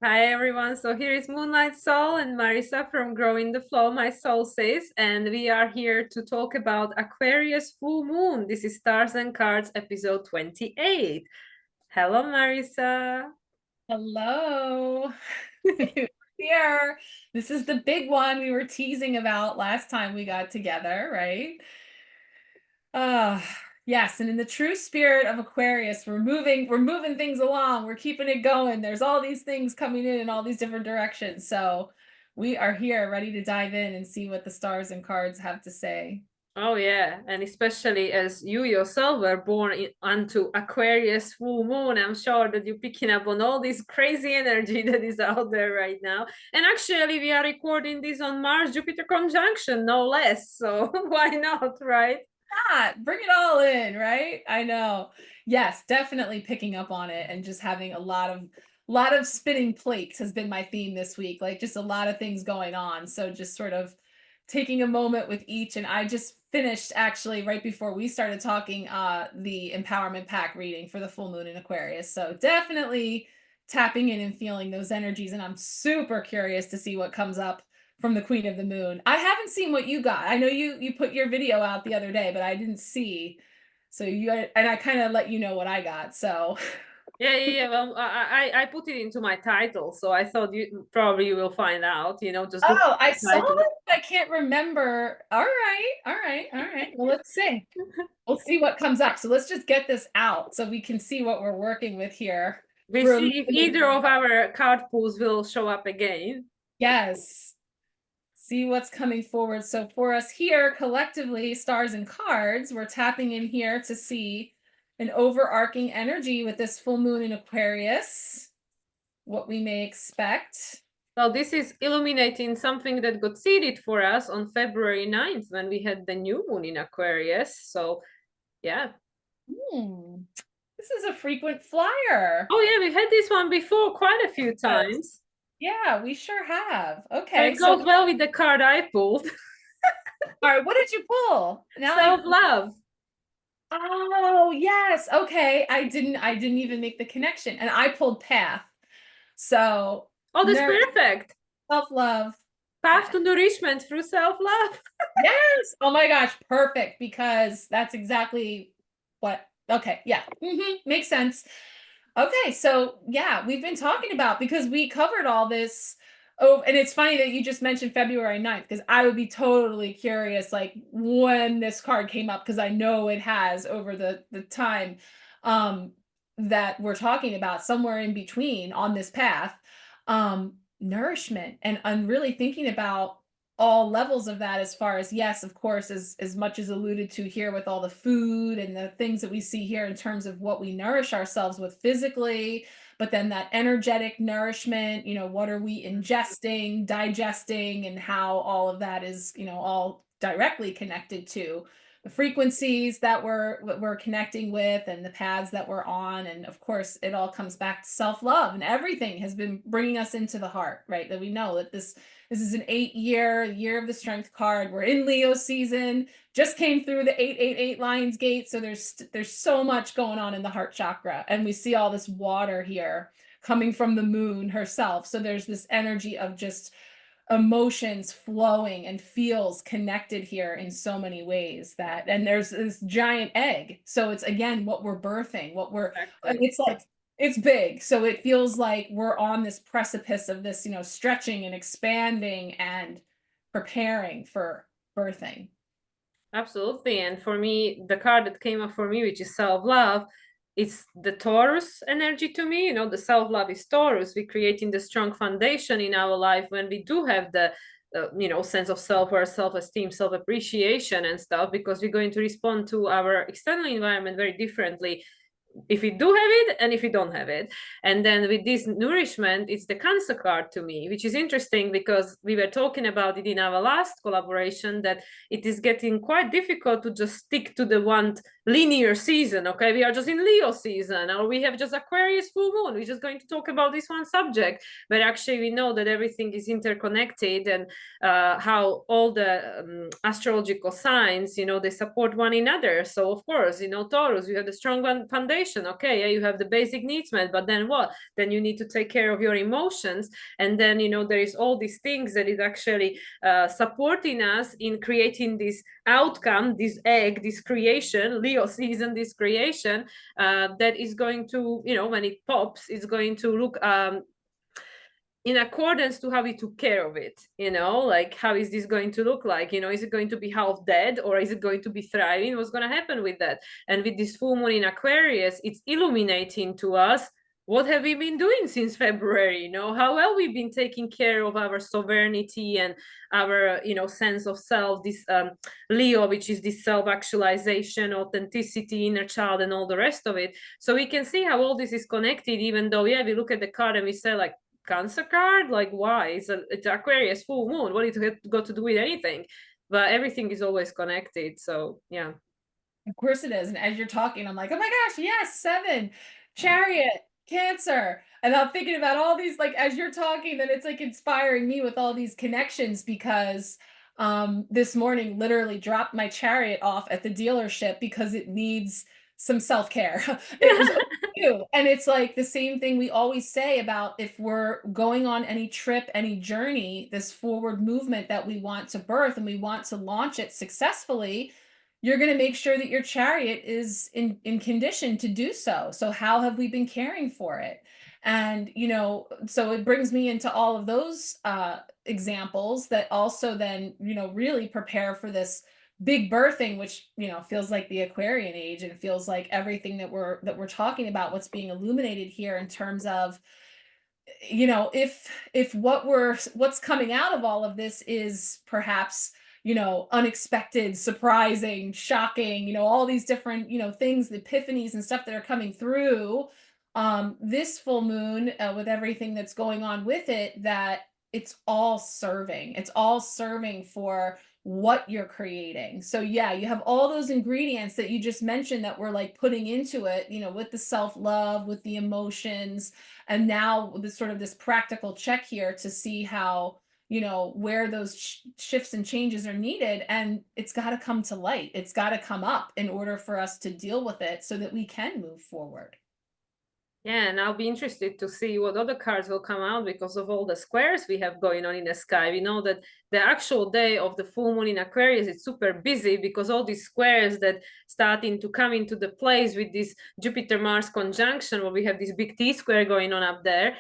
Hi everyone. So here is Moonlight Soul and Marisa from Growing the Flow, my soul says, and we are here to talk about Aquarius full moon. This is Stars and Cards episode 28. Hello Marisa. Hello. Here. This is the big one we were teasing about last time we got together, right? Uh yes, and in the true spirit of Aquarius, we're moving things along, we're keeping it going. There's all these things coming in all these different directions. So we are here ready to dive in and see what the stars and cards have to say. Oh yeah, and especially as you yourself were born onto Aquarius full moon, I'm sure that you're picking up on all this crazy energy that is out there right now. And actually, we are recording this on Mars-Jupiter conjunction, no less. So why not, right? Bring it all in, right? I know. Yes, definitely picking up on it and just having a lot of spinning plates has been my theme this week. Like just a lot of things going on. So just sort of taking a moment with each. And I just finished actually right before we started talking the empowerment pack reading for the full moon in Aquarius. So definitely tapping in and feeling those energies. And I'm super curious to see what comes up from the Queen of the Moon. I haven't seen what you got. I know you put your video out the other day, but I didn't see. So and I kind of let you know what I got. So Yeah. Well, I put it into my title, so I thought you probably will find out. Just look oh, I at the saw title. it. I can't remember. All right, all right, all right. Well, let's see. We'll see what comes up. So let's just get this out so we can see what we're working with here. We We're see if either illuminating. of our card pools will show up again. Yes. See what's coming forward. So for us here, collectively, stars and cards, we're tapping in here to see an overarching energy with this full moon in Aquarius, what we may expect. Well, this is illuminating something that got seeded for us on February 9th when we had the new moon in Aquarius. So, yeah. Hmm. This is a frequent flyer. Oh, yeah, we've had this one before quite a few Yes. times. Yeah, we sure have. And Okay, it so goes well with the card I pulled. all right, what did you pull? Now Self-love. oh yes, okay. I didn't even make the connection. And I pulled path. So Oh, that's nurture, perfect. self-love, Path path. to nourishment through self-love. Yes. Oh my gosh, perfect because that's exactly what okay, yeah. Makes sense. Okay, so yeah, we've been talking about because we covered all this. Oh, and it's funny that you just mentioned February 9th because I would be totally curious like when this card came up because I know it has over the time um that we're talking about somewhere in between on this path. Nourishment and I'm really thinking about all levels of that as far as yes, of course, as much as alluded to here with all the food and the things that we see here in terms of what we nourish ourselves with physically, but then that energetic nourishment, what are we ingesting, digesting, and how all of that is, all directly connected to the frequencies that we're connecting with and the paths that we're on. And of course it all comes back to self-love, and everything has been bringing us into the heart, right? That we know that this is an 8 year of the strength card. We're in Leo season. Just came through the 888 Lions Gate. So there's so much going on in the heart chakra. And we see all this water here coming from the moon herself. So there's this energy of just emotions flowing and feels connected here in so many ways that and there's this giant egg, so it's again what we're birthing, what we're Exactly. it's like it's big, so it feels like we're on this precipice of this, stretching and expanding and preparing for birthing. Absolutely. And for me, the card that came up for me, which is self-love, it's the Taurus energy to me. The self-love is Taurus. We're creating the strong foundation in our life when we do have the sense of self-worth, self-esteem, self-appreciation and stuff, because we're going to respond to our external environment very differently if we do have it and if we don't have it. And then with this nourishment, it's the Cancer card to me, which is interesting because we were talking about it in our last collaboration, that it is getting quite difficult to just stick to the one linear season. Okay, we are just in Leo season, or we have just Aquarius full moon, we're just going to talk about this one subject, but actually we know that everything is interconnected, and how all the astrological signs, they support one another. So of course, Taurus, you have the strong foundation self-actualization. Okay, yeah, you have the basic needs met, but then what? Then you need to take care of your emotions. And then, you know, there is all these things that is actually supporting us in creating this outcome, this egg, this creation, Leo season, this creation that is going to, you know, when it pops, it's going to look in accordance to how we took care of it, you know, like how is this going to look like, you know, is it going to be half dead or is it going to be thriving? What's going to happen with that? And with this full moon in Aquarius, it's illuminating to us what have we been doing since February, you know, how well we've been taking care of our sovereignty and our, you know, sense of self, this Leo, which is this self-actualization, authenticity, inner child, and all the rest of it. So we can see how all this is connected, even though, yeah, we look at the card and we say like, Cancer card, like why? It's Aquarius full moon, what it got to do with anything? But everything is always connected, so yeah. Of course it is. And as you're talking, I'm like, oh my gosh, yes, 7, Chariot, Cancer. And I'm thinking about all these, like, as you're talking, then it's like inspiring me with all these connections, because this morning literally dropped my Chariot off at the dealership because it needs some self-care. It was overdue. And it's like the same thing we always say about if we're going on any trip, any journey, this forward movement that we want to birth and we want to launch it successfully, you're going to make sure that your Chariot is in condition to do so. So how have we been caring for it? And, you know, so it brings me into all of those examples that also then, you know, really prepare for this big birthing, which, you know, feels like the Aquarian age, and feels like everything that we're talking about, what's being illuminated here in terms of, you know, if what's coming out of all of this is perhaps, you know, unexpected, surprising, shocking, you know, all these different, you know, things, the epiphanies and stuff that are coming through this full moon with everything that's going on with it, that it's all serving for what you're creating. So yeah, you have all those ingredients that you just mentioned that we're like putting into it, you know, with the self-love, with the emotions, and now this sort of this practical check here to see how, you know, where those shifts and changes are needed. And it's got to come to light. It's got to come up in order for us to deal with it so that we can move forward. Yeah, and I'll be interested to see what other cards will come out because of all the squares we have going on in the sky. We know that the actual day of the full moon in Aquarius is super busy because all these squares that starting to come into the place with this Jupiter-Mars conjunction, where we have this big T-square going on up there,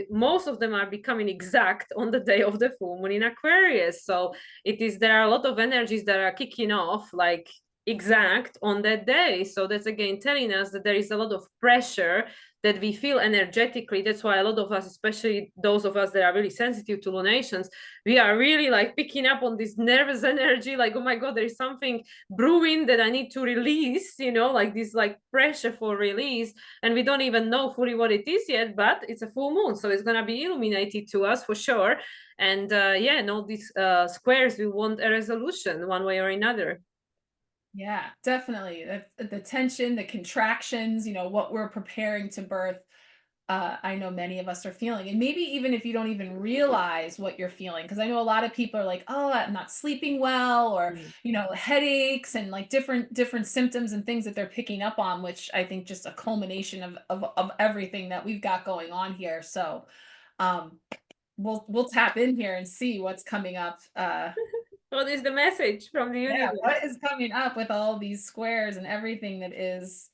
most of them are becoming exact on the day of the full moon in Aquarius. So there are a lot of energies that are kicking off like exact on that day. So that's again telling us that there is a lot of pressure that we feel energetically. That's why a lot of us, especially those of us that are really sensitive to lunations, we are really like picking up on this nervous energy, like, oh my God, there is something brewing that I need to release, you know, like this like pressure for release. And we don't even know fully what it is yet, but it's a full moon. So it's going to be illuminated to us for sure. And yeah, and all these squares, we want a resolution one way or another. Yeah, definitely. The tension, the contractions, you know, what we're preparing to birth. I know many of us are feeling, and maybe even if you don't even realize what you're feeling, because I know a lot of people are like, oh, I'm not sleeping well, or, you know, headaches and like different symptoms and things that they're picking up on, which I think just a culmination of everything that we've got going on here. So we'll tap in here and see what's coming up. What is the message from the universe? Yeah, what is coming up with all these squares and everything that is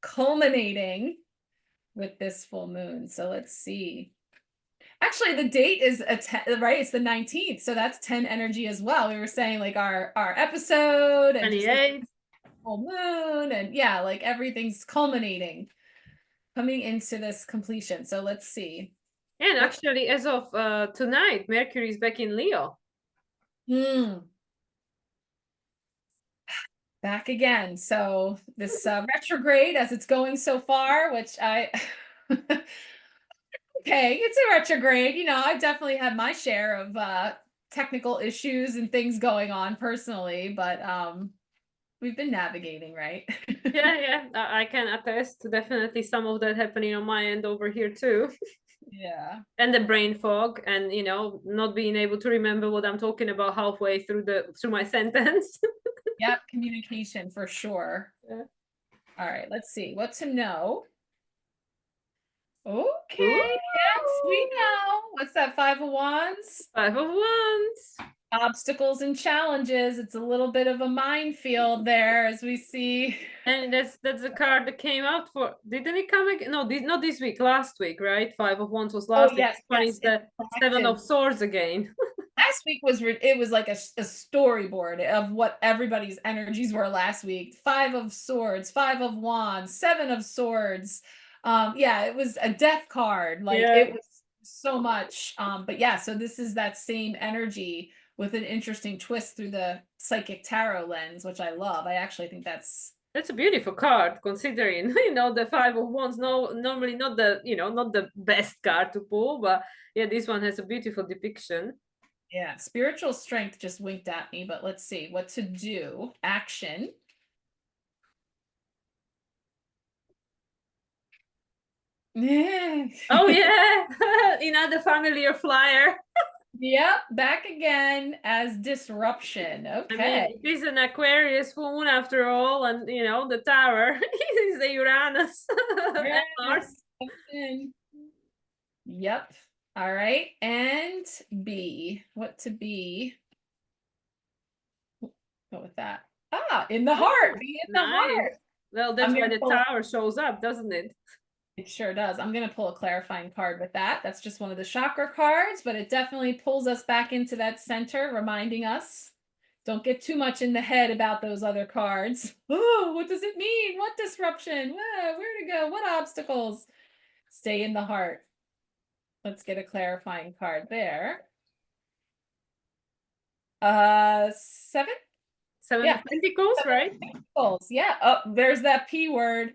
culminating with this full moon? So let's see. Actually, the date is right. It's the 19th, so that's 10 energy as well. We were saying like our episode and just like full moon, and yeah, like everything's culminating, coming into this completion. So let's see. And actually, as of tonight, Mercury is back in Leo. Back again. So this retrograde, as it's going so far, which I okay, it's a retrograde. You know, I've definitely had my share of technical issues and things going on personally, but we've been navigating, right? Yeah, I can attest to definitely some of that happening on my end over here too. Yeah. And the brain fog, and you know, not being able to remember what I'm talking about halfway through my sentence. Yep, communication for sure. Yeah. All right, let's see what to know. Okay, Ooh. yes, we know. What's that? 5 of Wands? 5 of Wands. Obstacles and challenges. It's a little bit of a minefield there, as we see. And that's the card that came out for. Didn't it come again? No, not this week. Last week, right? 5 of Wands was last week. Yes, This one yes, is the 7 of Swords again. last week was it was like a storyboard of what everybody's energies were last week. 5 of Swords, 5 of Wands, 7 of Swords. Yeah, it was a death card. Like Yeah. it was so much. But yeah, so this is that same energy with an interesting twist through the psychic tarot lens, which I love. I actually think that's a beautiful card, considering the 5 of Wands. No, normally not the not the best card to pull, but yeah, this one has a beautiful depiction. yeah, spiritual strength just winked at me, but let's see what to do. Action. Oh yeah, another familiar flyer. Yep, back again as disruption. Okay. I mean, it is an Aquarius moon after all, and the tower is the Uranus. Yes. Yep. All right. And B. What to be? Go with that. Ah, in the heart. Be in the heart. Well, that's why the tower shows up, doesn't it? It sure does. I'm going to pull a clarifying card with that. That's just one of the chakra cards, but it definitely pulls us back into that center, reminding us, don't get too much in the head about those other cards. Oh, what does it mean? What disruption? Where to go? What obstacles? Stay in the heart. Let's get a clarifying card there. 7? 7 of Pentacles, right? Pentacles. Yeah. Oh, there's that P word.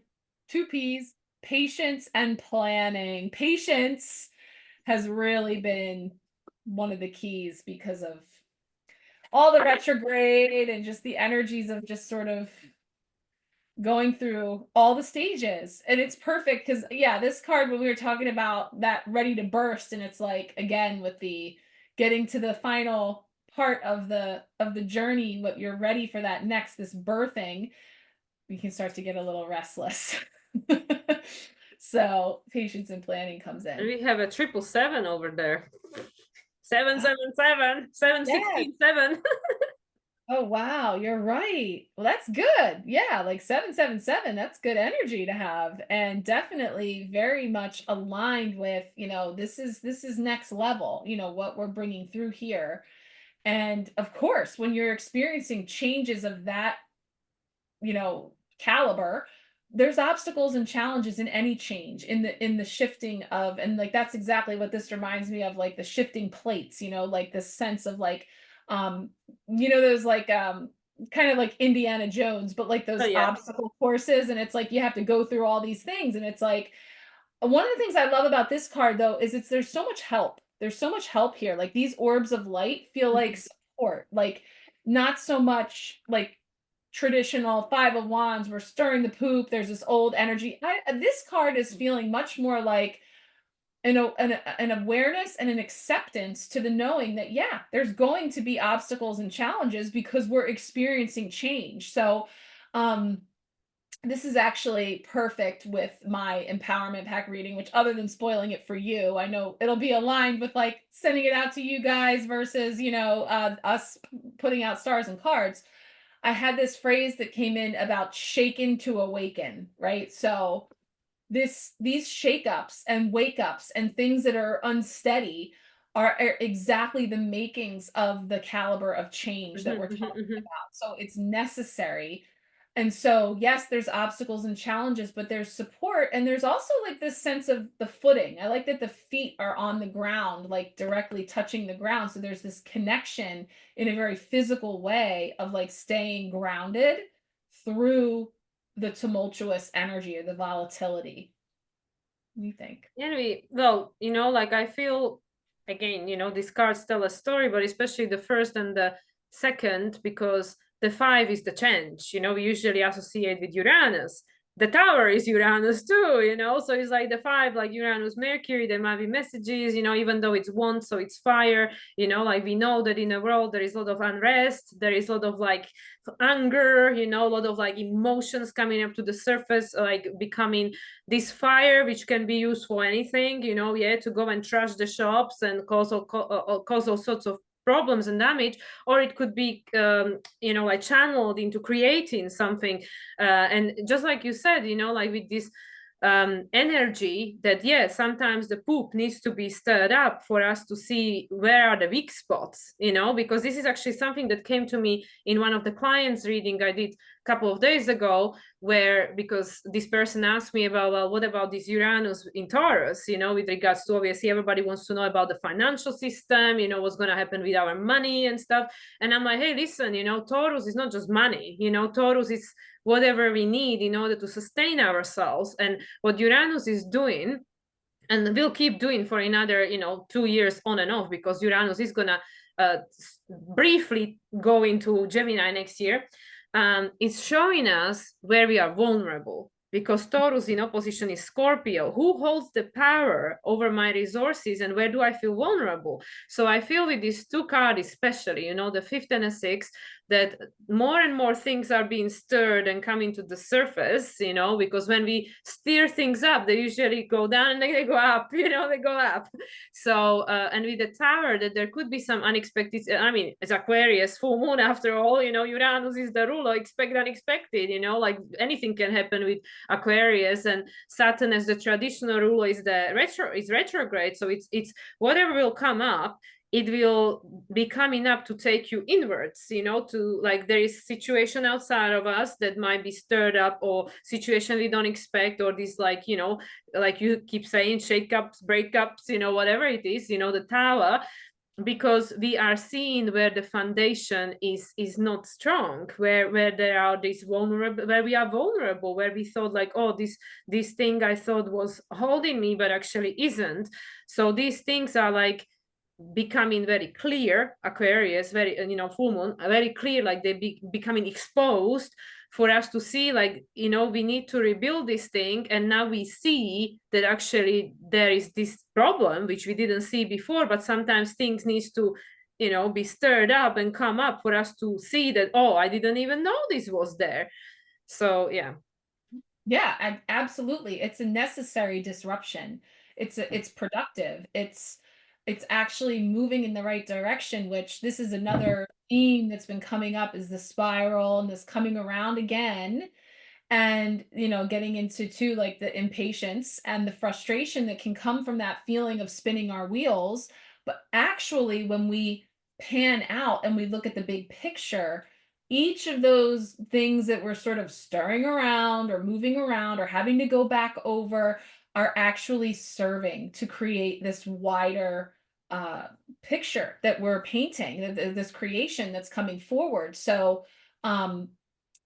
2 P's. Patience and planning. Patience has really been one of the keys because of all the retrograde and just the energies of just sort of going through all the stages. And it's perfect because yeah, this card, when we were talking about that ready to burst, and it's like, again, with the getting to the final part of the journey, what you're ready for that next, this birthing, we can start to get a little restless. So patience and planning comes in. And we have a 777 over there. 777, 767. Oh wow, you're right. Well, that's good. Yeah, like 777, that's good energy to have, and definitely very much aligned with, this is next level, what we're bringing through here. And of course, when you're experiencing changes of that, caliber, there's obstacles and challenges in any change, in the shifting of, and like that's exactly what this reminds me of, like the shifting plates, like this sense of like those like kind of like Indiana Jones, but like those obstacle courses, and it's like you have to go through all these things. And it's like, one of the things I love about this card though is there's so much help. There's so much help here. Like these orbs of light feel like support, like not so much like traditional 5 of Wands, we're stirring the poop, there's this old energy. This card is feeling much more like an awareness and an acceptance to the knowing that, yeah, there's going to be obstacles and challenges because we're experiencing change. So this is actually perfect with my empowerment pack reading, which, other than spoiling it for you, I know it'll be aligned with like sending it out to you guys versus, us putting out stars and cards. I had this phrase that came in about shaken to awaken, right? So these shakeups and wake ups and things that are unsteady are exactly the makings of the caliber of change that we're talking about. So it's necessary. And so, yes, there's obstacles and challenges, but there's support. And there's also like this sense of the footing. I like that the feet are on the ground, like directly touching the ground. So there's this connection in a very physical way of like staying grounded through the tumultuous energy or the volatility. What do you think? Anyway, well, like I feel, again, these cards tell a story, but especially the first and the second, because the 5 is the change, we usually associate with Uranus. the tower is Uranus too, you know, so it's like the 5, like Uranus, Mercury, there might be messages, you know, even though it's one, so it's fire, you know, like we know that in the world there is a lot of unrest, there is a lot of like anger, you know, a lot of like emotions coming up to the surface, like becoming this fire, which can be used for anything, you know, yeah, to go and trash the shops and cause all sorts of problems and damage, or it could be you know, like channeled into creating something, and just like you said, you know, like with this energy that, yeah, sometimes the poop needs to be stirred up for us to see where are the weak spots, you know, because this is actually something that came to me in one of the clients reading I did a couple of days ago, where, because this person asked me about, well, what about this Uranus in Taurus, you know, with regards to, obviously everybody wants to know about the financial system, you know, what's going to happen with our money and stuff. And I'm like, hey, listen, you know, Taurus is not just money, you know, Taurus is whatever we need in order to sustain ourselves. And what Uranus is doing, and will keep doing for another, you know, 2 years on and off, because Uranus is gonna briefly go into Gemini next year, it's showing us where we are vulnerable, because Taurus in opposition is Scorpio. Who holds the power over my resources, and where do I feel vulnerable? So I feel with these 2 cards, especially, you know, the 5th and the 6th, that more and more things are being stirred and coming to the surface, you know, because when we stir things up, they usually go down and then they go up, you know, they go up. So, and with the tower, that there could be some unexpected, I mean, it's Aquarius, full moon after all, you know, Uranus is the ruler, expect unexpected, you know, like anything can happen with Aquarius, and Saturn as the traditional ruler is retrograde. So it's whatever will come up, it will be coming up to take you inwards, you know, to like, there is situation outside of us that might be stirred up, or situation we don't expect, or this, like, you know, like you keep saying, shakeups, breakups, you know, whatever it is, you know, the tower, because we are seeing where the foundation is not strong, where there are these vulnerable, where we are vulnerable, where we thought like, oh, this thing I thought was holding me, but actually isn't. So these things are like becoming very clear, Aquarius, very, you know, full moon, very clear, like they becoming exposed for us to see, like, you know, we need to rebuild this thing. And now we see that actually there is this problem which we didn't see before, but sometimes things needs to, you know, be stirred up and come up for us to see that, oh, I didn't even know this was there. So yeah, absolutely, it's a necessary disruption. It's productive. It's actually moving in the right direction, which this is another theme that's been coming up, is the spiral and this coming around again. And, you know, getting into too, like the impatience and the frustration that can come from that feeling of spinning our wheels. But actually, when we pan out and we look at the big picture, each of those things that we're sort of stirring around or moving around or having to go back over are actually serving to create this wider picture that we're painting, this creation that's coming forward. So um,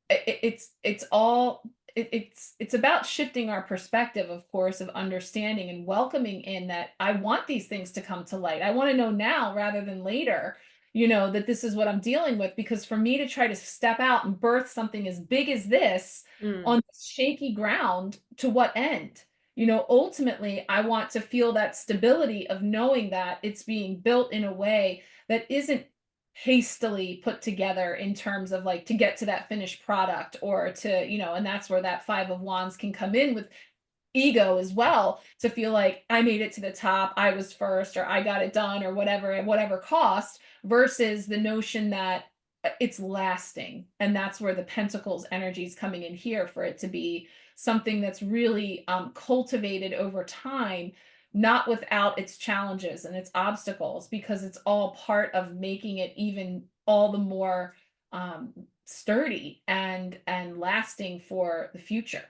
it's all it's about shifting our perspective, of course, of understanding and welcoming in that I want these things to come to light. I want to know now rather than later, you know, that this is what I'm dealing with. Because for me to try to step out and birth something as big as this on shaky ground, to what end? You know, ultimately, I want to feel that stability of knowing that it's being built in a way that isn't hastily put together in terms of like to get to that finished product, or to, you know, and that's where that 5 of Wands can come in with ego as well, to feel like I made it to the top, I was first, or I got it done, or whatever, at whatever cost, versus the notion that it's lasting. And that's where the Pentacles energy is coming in here, for it to be something that's really cultivated over time, not without its challenges and its obstacles, because it's all part of making it even all the more sturdy and lasting for the future.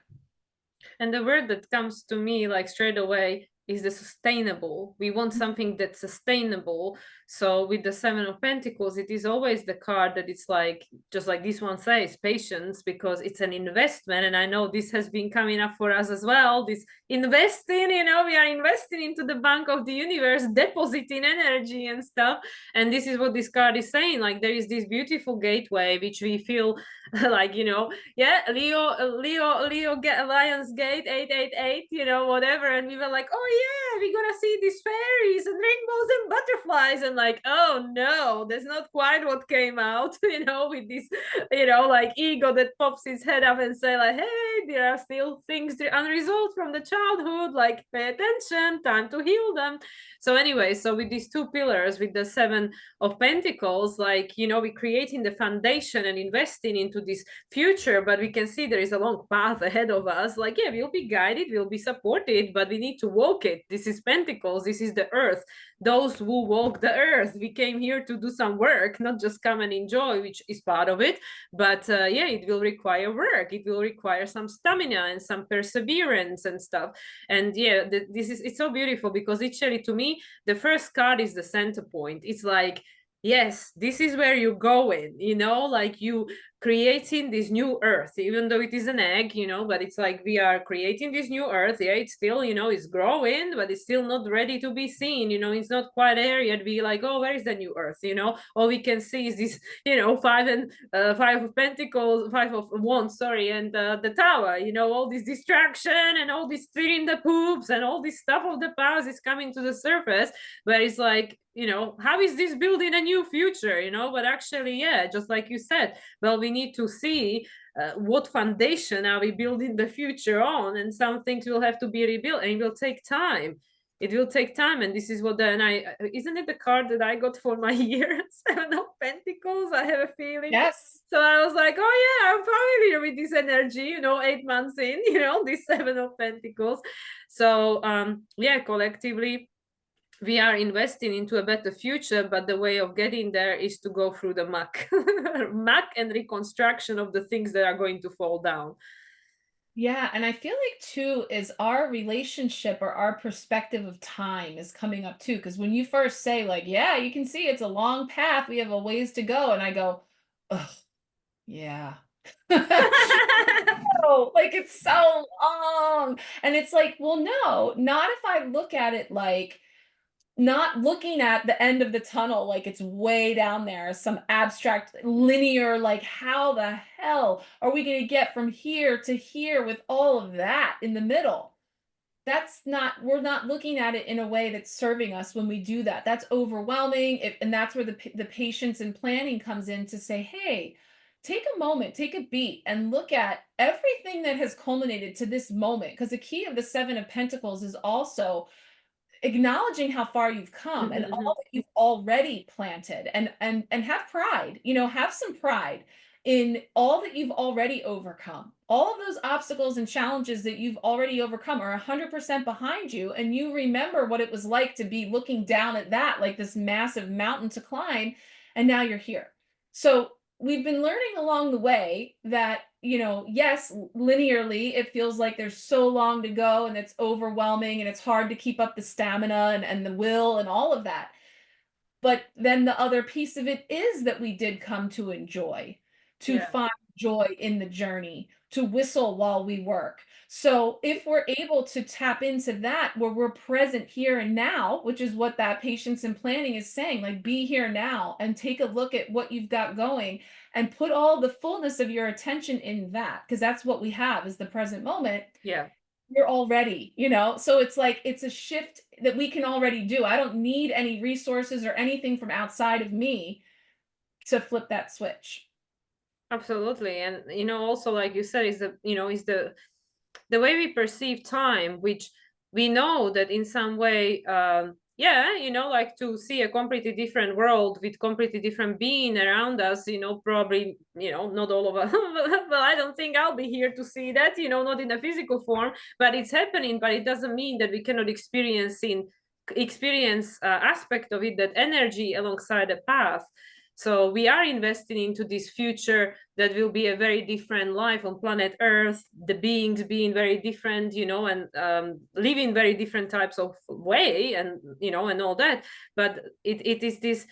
And the word that comes to me like straight away is the sustainable. We want something that's sustainable. So with the Seven of Pentacles, it is always the card that it's like, just like this one says, patience, because it's an investment. And I know this has been coming up for us as well. This investing, you know, we are investing into the bank of the universe, depositing energy and stuff. And this is what this card is saying. Like there is this beautiful gateway, which we feel like, you know, yeah, Leo Lions Gate 888, you know, whatever. And we were like, oh yeah, we're gonna see these fairies and rainbows and butterflies, and like, oh no, that's not quite what came out, you know, with this, you know, like ego that pops its head up and say like, hey, there are still things unresolved from the childhood, like pay attention, time to heal them. So anyway, so with these two pillars, with the Seven of Pentacles, like, you know, we're creating the foundation and investing into this future, but we can see there is a long path ahead of us. Like, yeah, we'll be guided, we'll be supported, but we need to walk it. This is Pentacles, this is the earth, those who walk the earth. We came here to do some work, not just come and enjoy, which is part of it, but yeah, it will require work, it will require some stamina and some perseverance and stuff. And yeah, this is, it's so beautiful, because literally to me the first card is the center point. It's like, yes, this is where you're going, you know, like you creating this new earth, even though it is an egg, you know, but it's like we are creating this new earth. Yeah, it's still, you know, it's growing, but it's still not ready to be seen, you know, it's not quite there yet. Be like, oh, where is the new earth, you know? All we can see is this, you know, five of pentacles, five of wands, sorry, and the tower, you know, all this distraction and all this feeding the poops and all this stuff of the past is coming to the surface, where it's like, you know, how is this building a new future, you know? But actually, yeah, just like you said, well, we need to see what foundation are we building the future on, and some things will have to be rebuilt, and it will take time. It will take time. And this is what then isn't it the card that I got for my year? Seven of Pentacles, I have a feeling. Yes. So I was like, oh yeah, I'm familiar with this energy, you know, 8 months in, you know, this Seven of Pentacles. So yeah, collectively we are investing into a better future, but the way of getting there is to go through the muck muck and reconstruction of the things that are going to fall down. Yeah, and I feel like too is our relationship or our perspective of time is coming up too. Because when you first say like, yeah, you can see it's a long path, we have a ways to go, and I go, oh, yeah. Oh, like it's so long. And it's like, well, no, not if I look at it like not looking at the end of the tunnel like it's way down there, some abstract linear, like how the hell are we going to get from here to here with all of that in the middle? That's not, we're not looking at it in a way that's serving us when we do that. That's overwhelming. And that's where the patience and planning comes in to say, hey, take a moment, take a beat, and look at everything that has culminated to this moment. Because the key of the Seven of Pentacles is also acknowledging how far you've come and all that you've already planted, and have pride, you know, have some pride in all that you've already overcome. All of those obstacles and challenges that you've already overcome are 100% behind you, and you remember what it was like to be looking down at that like this massive mountain to climb, and now you're here. So we've been learning along the way that, you know, yes, linearly, it feels like there's so long to go and it's overwhelming and it's hard to keep up the stamina and the will and all of that. But then the other piece of it is that we did come to enjoy, to find joy in the journey, to whistle while we work. So if we're able to tap into that where we're present here and now, which is what that patience and planning is saying, like be here now and take a look at what you've got going and put all the fullness of your attention in that, because that's what we have is the present moment. Yeah. You're already, you know, so it's like, it's a shift that we can already do. I don't need any resources or anything from outside of me to flip that switch. Absolutely. And, you know, also, like you said, is the, you know, is the way we perceive time, which we know that in some way, yeah, you know, like to see a completely different world with completely different being around us, you know, probably, you know, not all of us, well, I don't think I'll be here to see that, you know, not in a physical form, but it's happening. But it doesn't mean that we cannot experience aspect of it, that energy alongside the path. So we are investing into this future that will be a very different life on planet Earth, the beings being very different, you know, and living very different types of way, and, you know, and all that. But it is this,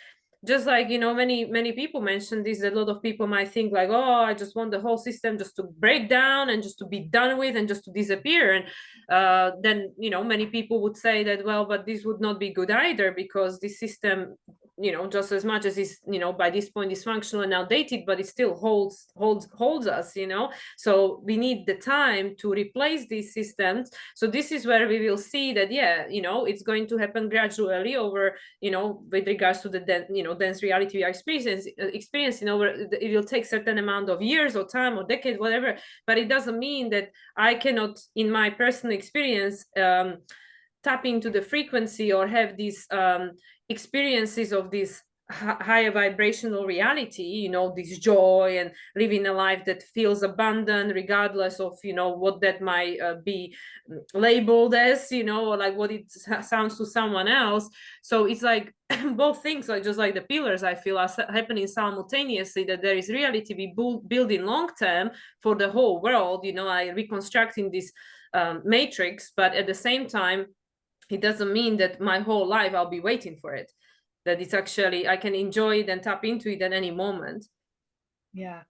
just like, you know, many people mention this, a lot of people might think like, oh, I just want the whole system just to break down and just to be done with and just to disappear. And then, you know, many people would say that, well, but this would not be good either, because this system, you know, just as much as it's, you know, by this point dysfunctional and outdated, but it still holds us, you know. So we need the time to replace these systems. So this is where we will see that, yeah, you know, it's going to happen gradually over, you know, with regards to the dense reality we are experiencing over, it will take certain amount of years or time or decades, whatever. But it doesn't mean that I cannot, in my personal experience, tap into the frequency or have these experiences of this higher vibrational reality, you know, this joy and living a life that feels abundant, regardless of, you know, what that might be labeled as, you know, or like what it sounds to someone else. So it's like both things, like just like the pillars, I feel, are happening simultaneously, that there is reality we building long term for the whole world, you know, like reconstructing this matrix. But at the same time, it doesn't mean that my whole life I'll be waiting for it, that it's actually, I can enjoy it and tap into it at any moment. Yeah.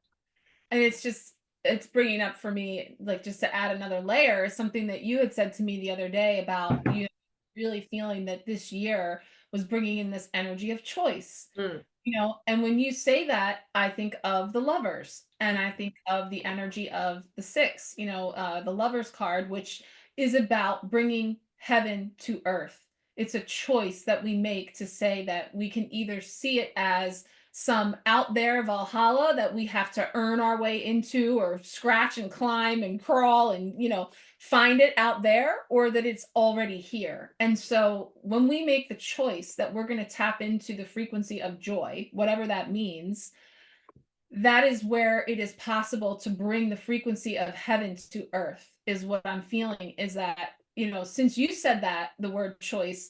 And it's bringing up for me, like, just to add another layer, something that you had said to me the other day about you really feeling that this year was bringing in this energy of choice. You know, and when you say that, I think of the Lovers, and I think of the energy of the Six, you know, the Lovers card, which is about bringing heaven to earth. It's a choice that we make to say that we can either see it as some out there Valhalla that we have to earn our way into, or scratch and climb and crawl and, you know, find it out there, or that it's already here. And so when we make the choice that we're going to tap into the frequency of joy, whatever that means, that is where it is possible to bring the frequency of heaven to earth, is what I'm feeling. Is that, you know, since you said that, the word choice,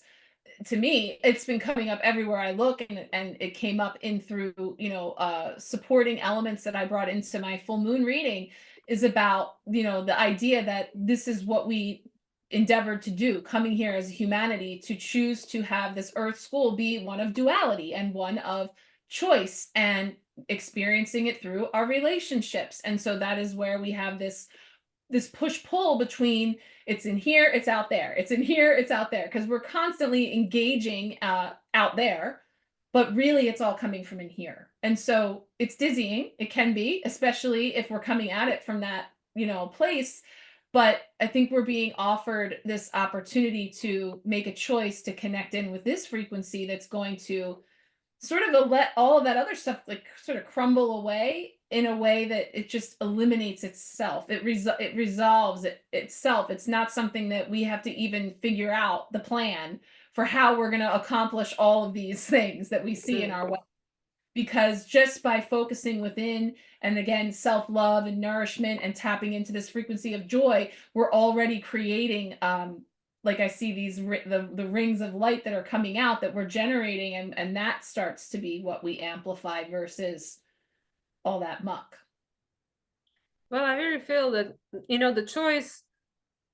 to me, it's been coming up everywhere I look, and it came up in through, you know, supporting elements that I brought into my full moon reading, is about, you know, the idea that this is what we endeavored to do, coming here as humanity, to choose to have this earth school be one of duality and one of choice, and experiencing it through our relationships. And so that is where we have this push-pull between, it's in here, it's out there, it's in here, it's out there, because we're constantly engaging out there, but really it's all coming from in here. And so it's dizzying, it can be, especially if we're coming at it from that, you know, place. But I think we're being offered this opportunity to make a choice to connect in with this frequency that's going to sort of let all of that other stuff like sort of crumble away, in a way that it just eliminates itself. It resolves itself. It's not something that we have to even figure out the plan for how we're going to accomplish all of these things that we see in our way. Because just by focusing within, and again, self-love and nourishment and tapping into this frequency of joy, we're already creating, like I see these the rings of light that are coming out, that we're generating, and that starts to be what we amplify versus all that muck. Well, I really feel that, you know, the choice,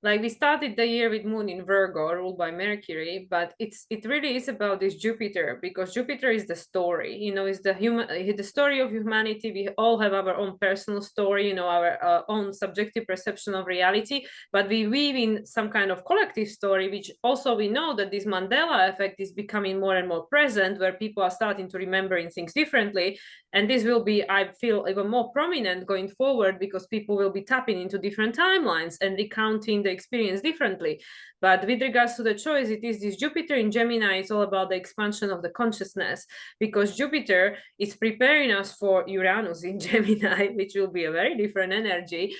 like we started the year with moon in Virgo, ruled by Mercury, but it really is about this Jupiter, because Jupiter is the story, you know, is the story of humanity. We all have our own personal story, you know, our own subjective perception of reality, but we weave in some kind of collective story, which also we know that this Mandela effect is becoming more and more present, where people are starting to remembering things differently. And this will be, I feel, even more prominent going forward, because people will be tapping into different timelines and recounting the experience differently. But with regards to the choice, it is this Jupiter in Gemini. It's all about the expansion of the consciousness, because Jupiter is preparing us for Uranus in Gemini, which will be a very different energy.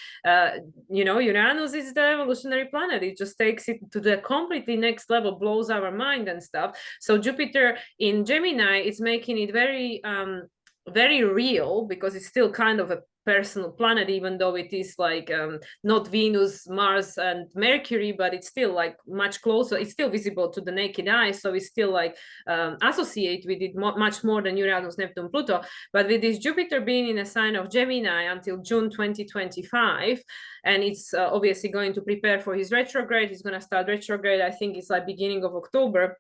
You know, Uranus is the evolutionary planet. It just takes it to the completely next level, blows our mind and stuff. So Jupiter in Gemini is making it very real, because it's still kind of a personal planet, even though it is like not Venus, Mars, and Mercury, but it's still like much closer. It's still visible to the naked eye, so it's still like associate with it much more than Uranus, Neptune, Pluto. But with this Jupiter being in a sign of Gemini until June 2025, and it's obviously going to prepare for his retrograde. He's going to start retrograde, I think it's like beginning of October.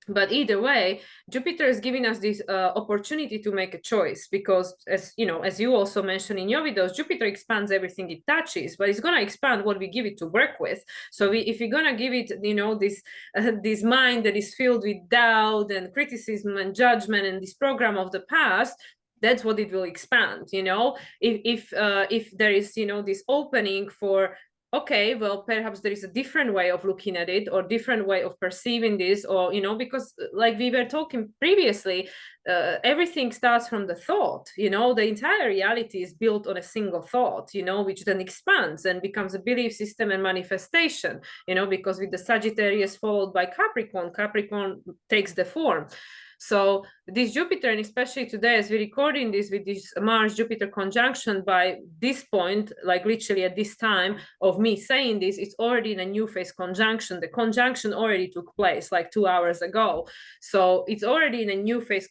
But either way, Jupiter is giving us this opportunity to make a choice, because, as you know, as you also mentioned in your videos, Jupiter expands everything it touches, but it's going to expand what we give it to work with. So if we're going to give it, you know, this mind that is filled with doubt and criticism and judgment and this program of the past, that's what it will expand. You know, if there is, you know, this opening for, okay, well, perhaps there is a different way of looking at it, or different way of perceiving this, or, you know, because like we were talking previously, everything starts from the thought. You know, the entire reality is built on a single thought, you know, which then expands and becomes a belief system and manifestation, you know, because with the Sagittarius followed by Capricorn, Capricorn takes the form. So this Jupiter, and especially today as we're recording this with this Mars-Jupiter conjunction, by this point, like literally at this time of me saying this, it's already in a new phase conjunction. The conjunction already took place like 2 hours ago. So it's already in a new phase.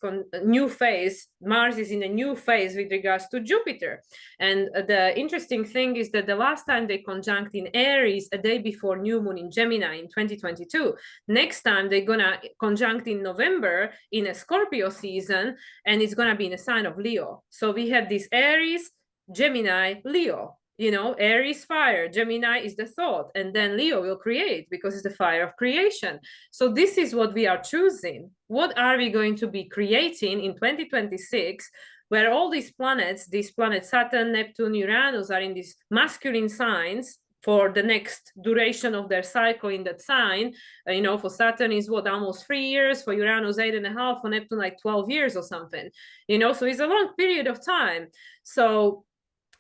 Mars is in a new phase with regards to Jupiter. And the interesting thing is that the last time they conjunct in Aries, a day before new moon in Gemini in 2022. Next time they're gonna conjunct in November in a Scorpio season, and it's gonna be in a sign of Leo. So we have this Aries, Gemini, Leo. You know, Aries fire, Gemini is the thought, and then Leo will create, because it's the fire of creation. So this is what we are choosing. What are we going to be creating in 2026, where all these planets Saturn, Neptune, Uranus, are in these masculine signs for the next duration of their cycle in that sign. You know, for Saturn is what, almost 3 years, for Uranus 8.5, for Neptune like 12 years or something, you know, so it's a long period of time. So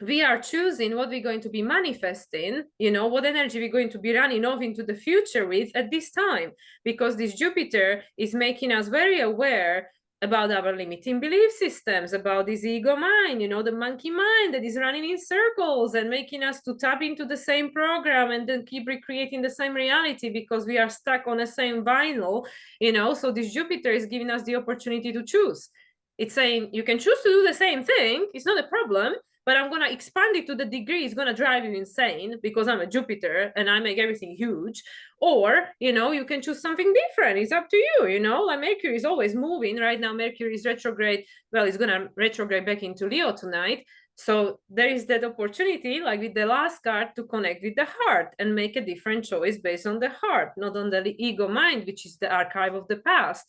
we are choosing what we're going to be manifesting, you know, what energy we're going to be running off into the future with at this time, because this Jupiter is making us very aware about our limiting belief systems, about this ego mind, you know, the monkey mind that is running in circles and making us to tap into the same program and then keep recreating the same reality, because we are stuck on the same vinyl, you know. So this Jupiter is giving us the opportunity to choose. It's saying you can choose to do the same thing, it's not a problem, but I'm going to expand it to the degree it's going to drive you insane, because I'm a Jupiter and I make everything huge. Or, you know, you can choose something different. It's up to you, you know, like Mercury is always moving. Right now, Mercury is retrograde. Well, it's going to retrograde back into Leo tonight. So there is that opportunity, like with the last card, to connect with the heart and make a different choice based on the heart, not on the ego mind, which is the archive of the past.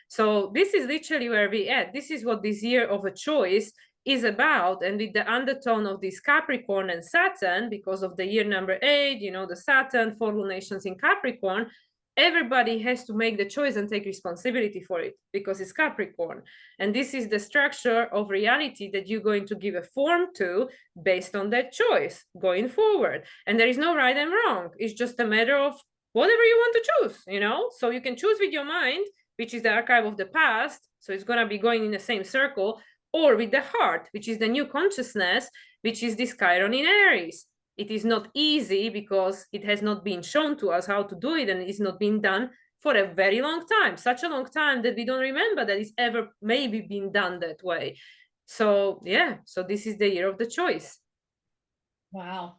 So this is literally where we at. This is what this year of a choice is about. And with the undertone of this Capricorn and Saturn, because of the year number 8, you know, the Saturn, 4 lunations in Capricorn, everybody has to make the choice and take responsibility for it, because it's Capricorn. And this is the structure of reality that you're going to give a form to based on that choice going forward. And there is no right and wrong. It's just a matter of whatever you want to choose, you know. So you can choose with your mind, which is the archive of the past, so it's going to be going in the same circle, or with the heart, which is the new consciousness, which is this Chiron in Aries. It is not easy, because it has not been shown to us how to do it, and it's not been done for a very long time, such a long time that we don't remember that it's ever maybe been done that way. So yeah, so this is the year of the choice. Wow.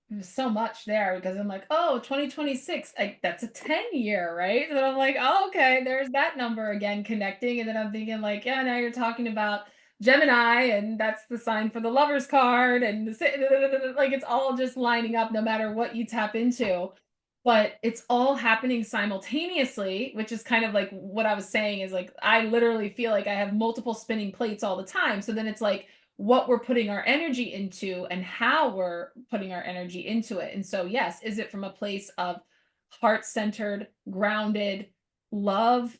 There's so much there, because I'm like, oh, 2026, that's a 10-year, right? So I'm like, oh, okay, there's that number again connecting. And then I'm thinking like, yeah, now you're talking about Gemini, and that's the sign for the Lover's card, and like it's all just lining up no matter what you tap into. But it's all happening simultaneously, which is kind of like what I was saying, is like I literally feel like I have multiple spinning plates all the time. So then it's like what we're putting our energy into and how we're putting our energy into it. And so, yes, is it from a place of heart-centered, grounded love?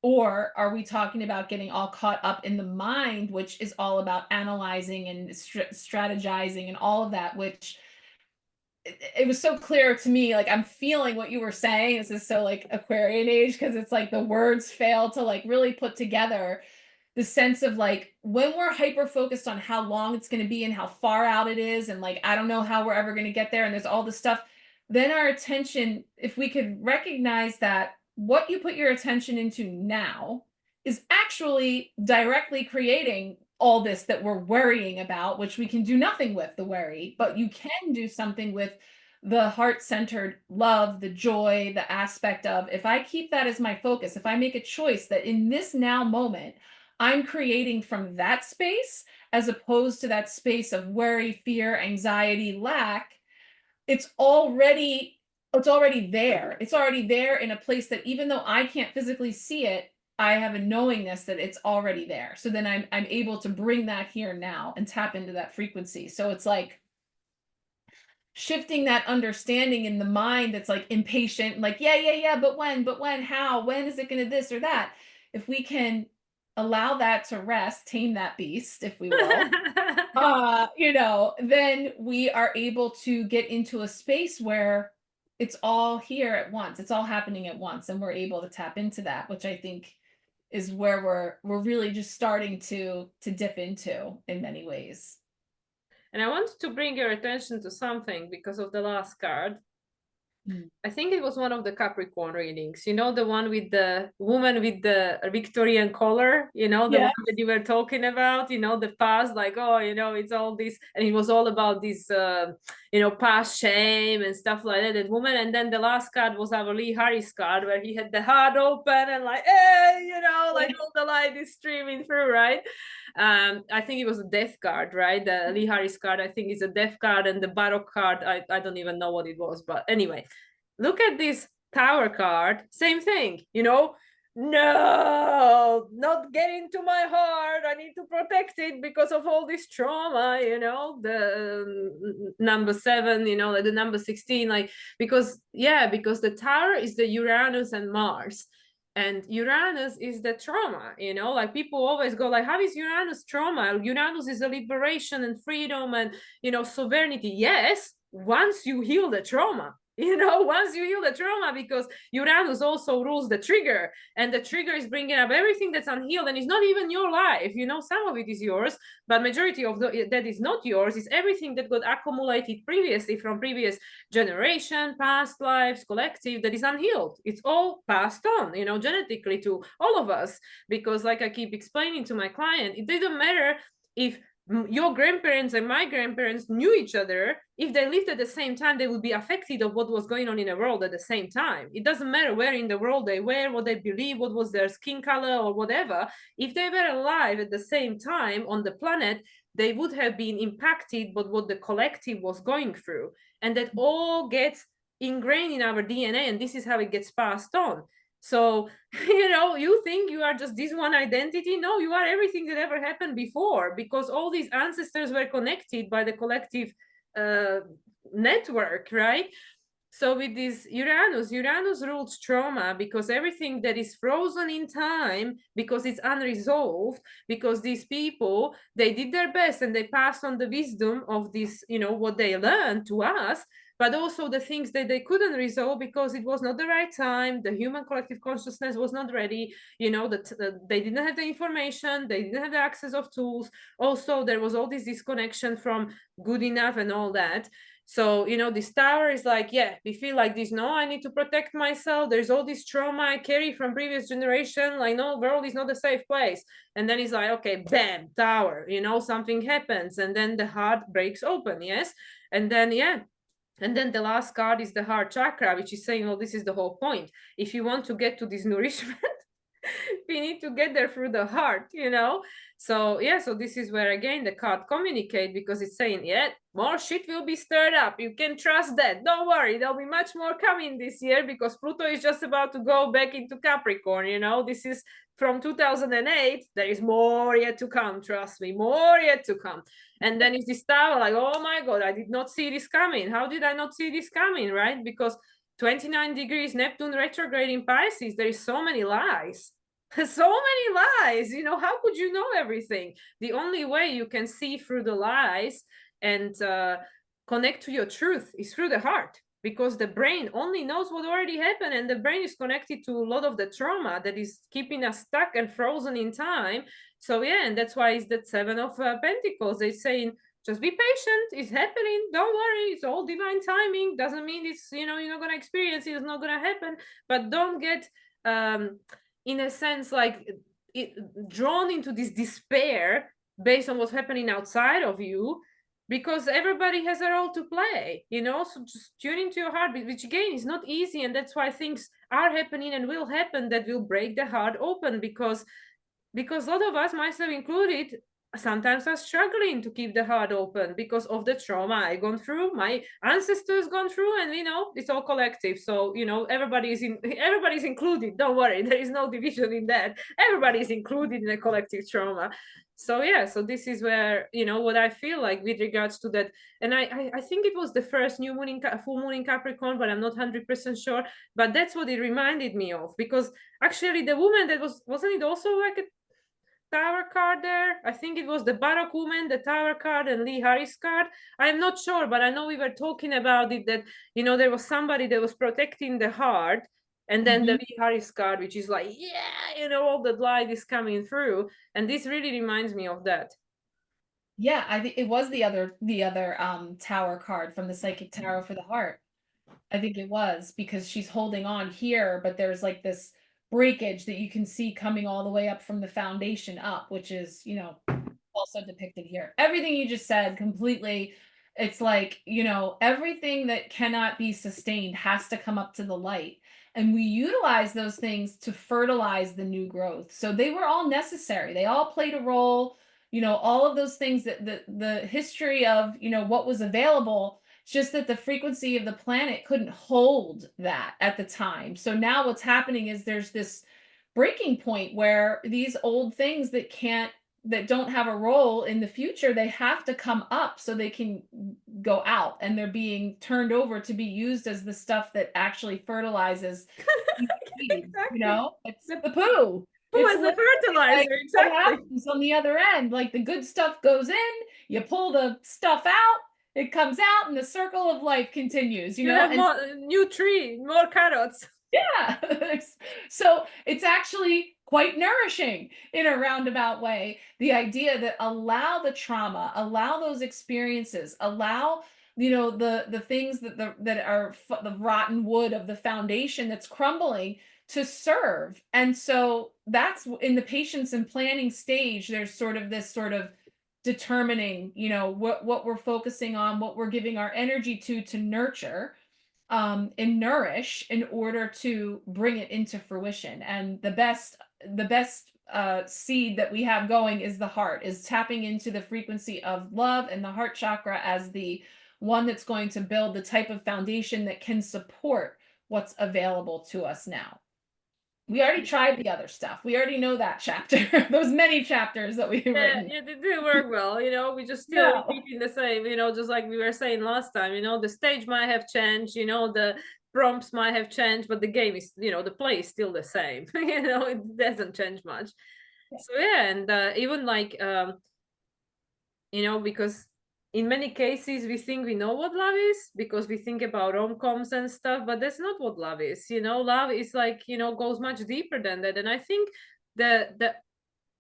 Or are we talking about getting all caught up in the mind, which is all about analyzing and strategizing and all of that, which it was so clear to me. Like, I'm feeling what you were saying. This is so like Aquarian age, because it's like the words fail to like really put together. the sense of like when we're hyper focused on how long it's going to be and how far out it is, and like I don't know how we're ever going to get there, and there's all this stuff, then our attention, if we could recognize that what you put your attention into now is actually directly creating all this that we're worrying about, which we can do nothing with the worry, but you can do something with the heart-centered love, the joy, the aspect of, if I keep that as my focus, if I make a choice that in this now moment, I'm creating from that space, as opposed to that space of worry, fear, anxiety, lack, it's already there. It's already there in a place that even though I can't physically see it, I have a knowingness that it's already there. So then I'm able to bring that here now and tap into that frequency. So it's like shifting that understanding in the mind that's like impatient, like, yeah, but when, how, when is it going to this or that? If we can allow that to rest, tame that beast, if we will, you know, then we are able to get into a space where it's all here at once. It's all happening at once, and we're able to tap into that, which I think is where we're really just starting to dip into in many ways. And I wanted to bring your attention to something because of the last card. I think it was one of the Capricorn readings, you know, the one with the woman with the Victorian collar, you know, the one that you were talking about, you know, the past, like, oh, you know, it's all this, and it was all about this, you know, past shame and stuff like that, that woman. And then the last card was our 𝗤𝗪𝗏 card, where he had the heart open and like, hey, you know, like all the light is streaming through, right? I think it was a death card, right? The 𝗤𝗪𝗏 card, I think, is a death card, and the Baroque card, I don't even know what it was, but anyway. Look at this Tower card, same thing, you know, no, not get into my heart, I need to protect it because of all this trauma, you know, the number 7, you know, like the number 16, like, because the Tower is the Uranus and Mars. And Uranus is the trauma, you know, like people always go like, how is Uranus trauma? Uranus is a liberation and freedom and, you know, sovereignty. Yes, once you heal the trauma. You know, once you heal the trauma, because Uranus also rules the trigger, and the trigger is bringing up everything that's unhealed, and it's not even your life. You know, some of it is yours, but majority of that is not yours. It's everything that got accumulated previously from previous generation, past lives, collective, that is unhealed. It's all passed on, you know, genetically to all of us, because like I keep explaining to my client, it didn't matter if your grandparents and my grandparents knew each other. If they lived at the same time, they would be affected of what was going on in the world at the same time. It doesn't matter where in the world they were, what they believe, what was their skin color or whatever. If they were alive at the same time on the planet, they would have been impacted by what the collective was going through. And that all gets ingrained in our DNA, and this is how it gets passed on. So, you know, you think you are just this one identity. No, you are everything that ever happened before, because all these ancestors were connected by the collective network, right? So with this Uranus rules trauma, because everything that is frozen in time, because it's unresolved, because these people, they did their best and they passed on the wisdom of this, you know, what they learned to us, but also the things that they couldn't resolve because it was not the right time. The human collective consciousness was not ready, you know, that they didn't have the information, they didn't have the access of tools. Also, there was all this disconnection from good enough and all that. So, you know, this Tower is like, yeah, we feel like this, no, I need to protect myself. There's all this trauma I carry from previous generation. Like, no, world is not a safe place. And then it's like, okay, bam, Tower, you know, something happens. And then the heart breaks open, yes? And then, yeah. And then the last card is the heart chakra, which is saying, well, this is the whole point. If you want to get to this nourishment, we need to get there through the heart, you know? So yeah, so this is where again the card communicate, because it's saying, yeah, more shit will be stirred up. You can trust that. Don't worry, there'll be much more coming this year, because Pluto is just about to go back into Capricorn, you know? This is from 2008. There is more yet to come, trust me, more yet to come. And then it's this Tower, like, oh my God, I did not see this coming. How did I not see this coming, right? Because 29 degrees Neptune retrograde in Pisces, there is so many lies. So many lies, you know, how could you know everything? The only way you can see through the lies and connect to your truth is through the heart. because the brain only knows what already happened, and the brain is connected to a lot of the trauma that is keeping us stuck and frozen in time. So yeah, and that's why it's that Seven of Pentacles. They're saying, just be patient, it's happening, don't worry, it's all divine timing. Doesn't mean it's, you know, you're not going to experience it, it's not going to happen. But don't get in a sense like drawn into this despair based on what's happening outside of you, because everybody has a role to play, you know. So just tune into your heart, which again is not easy, and that's why things are happening and will happen that will break the heart open, because a lot of us, myself included, sometimes are struggling to keep the heart open because of the trauma I gone through, my ancestors gone through, and you know, it's all collective. So you know, everybody's included, don't worry, there is no division in that. Everybody's included in a collective trauma. So yeah, so this is where, you know, what I feel like with regards to that. And I think it was the first new moon in full moon in Capricorn, but I'm not 100% sure. But that's what it reminded me of, because actually the woman that wasn't it also like a Tower card there? I think it was the Barak woman, the Tower card, and Lee Harris card. I'm not sure, but I know we were talking about it, that, you know, there was somebody that was protecting the heart, and then the Lee Harris card, which is like, yeah, you know, all the light is coming through. And this really reminds me of that. Yeah, I think it was the other Tower card from the Psychic Tarot for the heart. I think it was, because she's holding on here, but there's like this breakage that you can see coming all the way up from the foundation up, which is, you know, also depicted here. Everything you just said completely. It's like, you know, everything that cannot be sustained has to come up to the light. And we utilize those things to fertilize the new growth. So they were all necessary. They all played a role, you know, all of those things, that the history of, you know, what was available. It's just that the frequency of the planet couldn't hold that at the time. So now what's happening is there's this breaking point where these old things that don't have a role in the future, they have to come up so they can go out, and they're being turned over to be used as the stuff that actually fertilizes seeds, you know? It's the poo. It's the fertilizer, like exactly. What happens on the other end? Like the good stuff goes in, you pull the stuff out, it comes out, and the circle of life continues, you know? have more, new tree, more carrots. Yeah. So it's actually quite nourishing in a roundabout way. The idea that allow the trauma, allow those experiences, allow, you know, the things that are the rotten wood of the foundation that's crumbling to serve. And so that's in the patience and planning stage. There's sort of this sort of determining, you know, what we're focusing on, what we're giving our energy to nurture and nourish in order to bring it into fruition. And the best seed that we have going is the heart, is tapping into the frequency of love and the heart chakra as the one that's going to build the type of foundation that can support what's available to us now. We already tried the other stuff. We already know that chapter, those many chapters that we've written. Yeah, they did work well, you know. We just still repeating the same, you know, just like we were saying last time, you know, the stage might have changed, you know, the prompts might have changed, but the game is, you know, the play is still the same. You know, it doesn't change much. So yeah, and even like you know, because in many cases we think we know what love is because we think about rom-coms and stuff, but that's not what love is. You know, love is like, you know, goes much deeper than that. And I think the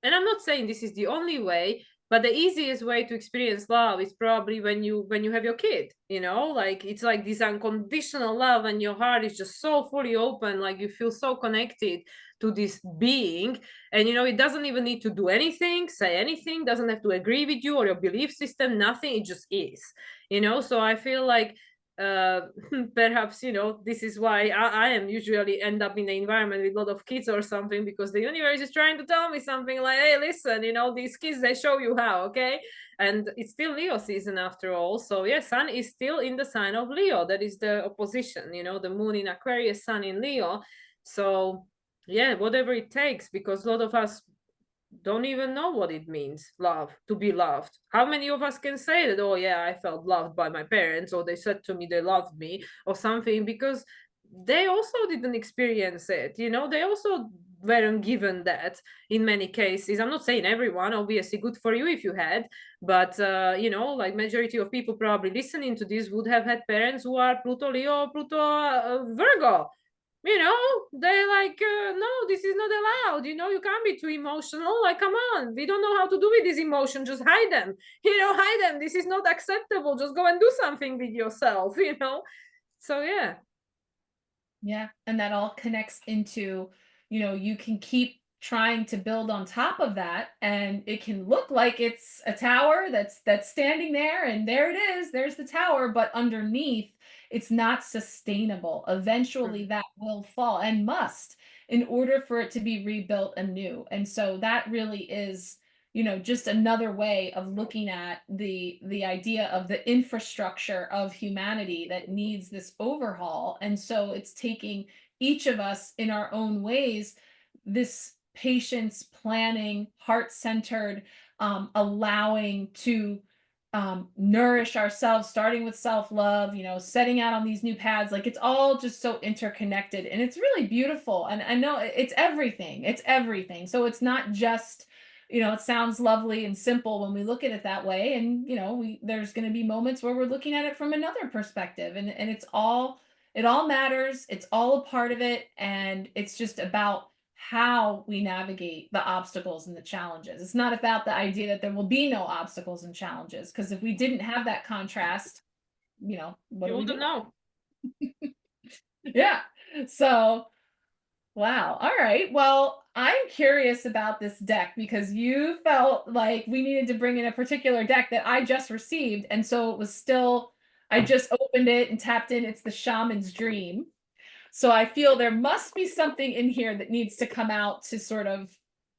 and I'm not saying this is the only way, but the easiest way to experience love is probably when you have your kid, you know, like it's like this unconditional love and your heart is just so fully open, like you feel so connected to this being. And you know, it doesn't even need to do anything, say anything, doesn't have to agree with you or your belief system, nothing, it just is, you know. So I feel like perhaps, you know, this is why I am usually end up in an environment with a lot of kids or something, because the universe is trying to tell me something like, hey, listen, you know, these kids, they show you how, okay? And it's still Leo season after all. So yeah, sun is still in the sign of Leo. That is the opposition, you know, the moon in Aquarius, sun in Leo. So yeah, whatever it takes, because a lot of us don't even know what it means, love, to be loved. How many of us can say that, oh yeah, I felt loved by my parents, or they said to me they loved me or something, because they also didn't experience it, you know, they also weren't given that in many cases. I'm not saying everyone, obviously good for you if you had, but you know, like majority of people probably listening to this would have had parents who are Pluto Leo, Pluto Virgo. You know, they're like, no, this is not allowed. You know, you can't be too emotional. Like, come on, we don't know how to do with this emotion. Just hide them. You know, hide them. This is not acceptable. Just go and do something with yourself. You know, so yeah. Yeah, and that all connects into, you know, you can keep trying to build on top of that, and it can look like it's a tower that's standing there, and there it is, there's the tower, but underneath it's not sustainable. Eventually that will fall, and must, in order for it to be rebuilt anew. And so that really is, you know, just another way of looking at the idea of the infrastructure of humanity that needs this overhaul. And so it's taking each of us in our own ways, this patience, planning, heart-centered, allowing to nourish ourselves, starting with self-love, you know, setting out on these new paths. Like, it's all just so interconnected, and it's really beautiful. And I know it's everything. It's everything. So it's not just, you know, it sounds lovely and simple when we look at it that way. And, you know, there's going to be moments where we're looking at it from another perspective, and it all matters. It's all a part of it. And it's just about how we navigate the obstacles and the challenges. It's not about the idea that there will be no obstacles and challenges, because if we didn't have that contrast, you know, what do we do? Know. Yeah. So, wow. All right. Well, I'm curious about this deck because you felt like we needed to bring in a particular deck that I just received. And so it was still, I just opened it and tapped in. It's the Shaman's Dream. So I feel there must be something in here that needs to come out to sort of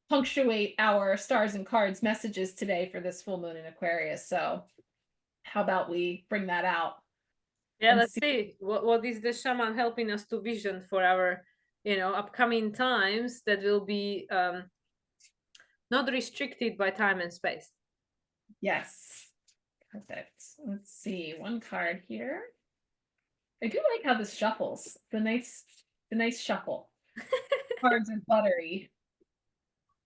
punctuate our stars and cards messages today for this full moon in Aquarius. So how about we bring that out? Yeah, let's see. What is the shaman helping us to vision for our, you know, upcoming times that will be not restricted by time and space. Yes. Perfect. Let's see. One card here. I do like how this shuffles. The nice shuffle. Cards are buttery.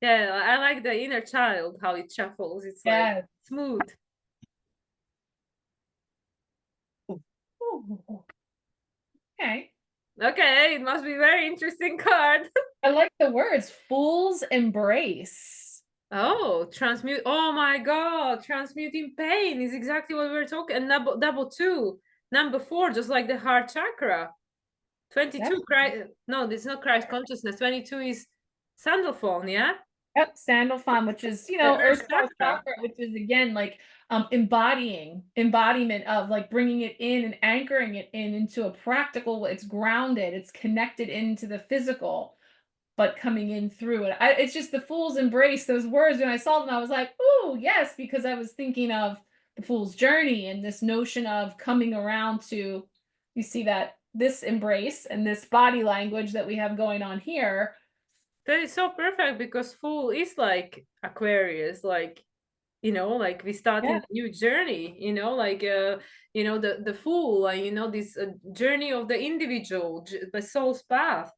Yeah, I like the inner child, how it shuffles. It's like smooth. Ooh. Okay. Okay, it must be a very interesting card. I like the words. Fool's Embrace. Oh, transmute. Oh my God, transmuting pain is exactly what we were talking. And double two, number 4, just like the heart chakra. 22, no, this is not Christ consciousness. 22 is 𝗠𝗲𝘁, yeah? Yep, 𝗠𝗲𝘁, which is, you know, Earth chakra, which is again like embodiment of like bringing it in and anchoring it into a practical. It's grounded, it's connected into the physical, but coming in through it. It's just the Fool's Embrace. Those words, when I saw them, I was like, ooh, yes, because I was thinking of the Fool's Journey and this notion of coming around to, you see that this embrace and this body language that we have going on here. That is so perfect because Fool is like Aquarius, like, you know, like we start in a new journey, you know, like you know, the Fool, you know, this journey of the individual, the soul's path.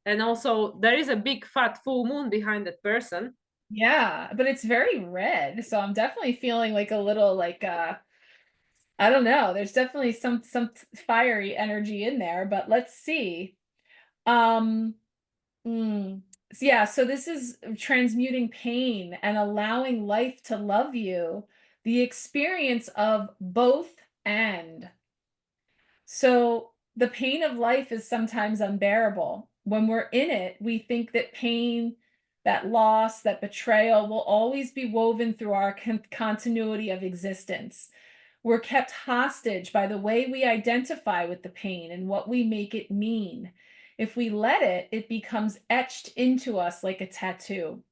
And also there is a big fat full moon behind that person. Yeah, but it's very red, so I'm definitely feeling like a little like I don't know, there's definitely some fiery energy in there, but let's see. So yeah, so this is transmuting pain and allowing life to love you, the experience of both and. So the pain of life is sometimes unbearable. When we're in it, we think that pain, that loss, that betrayal will always be woven through our continuity of existence. We're kept hostage by the way we identify with the pain and what we make it mean. If we let it, it becomes etched into us like a tattoo.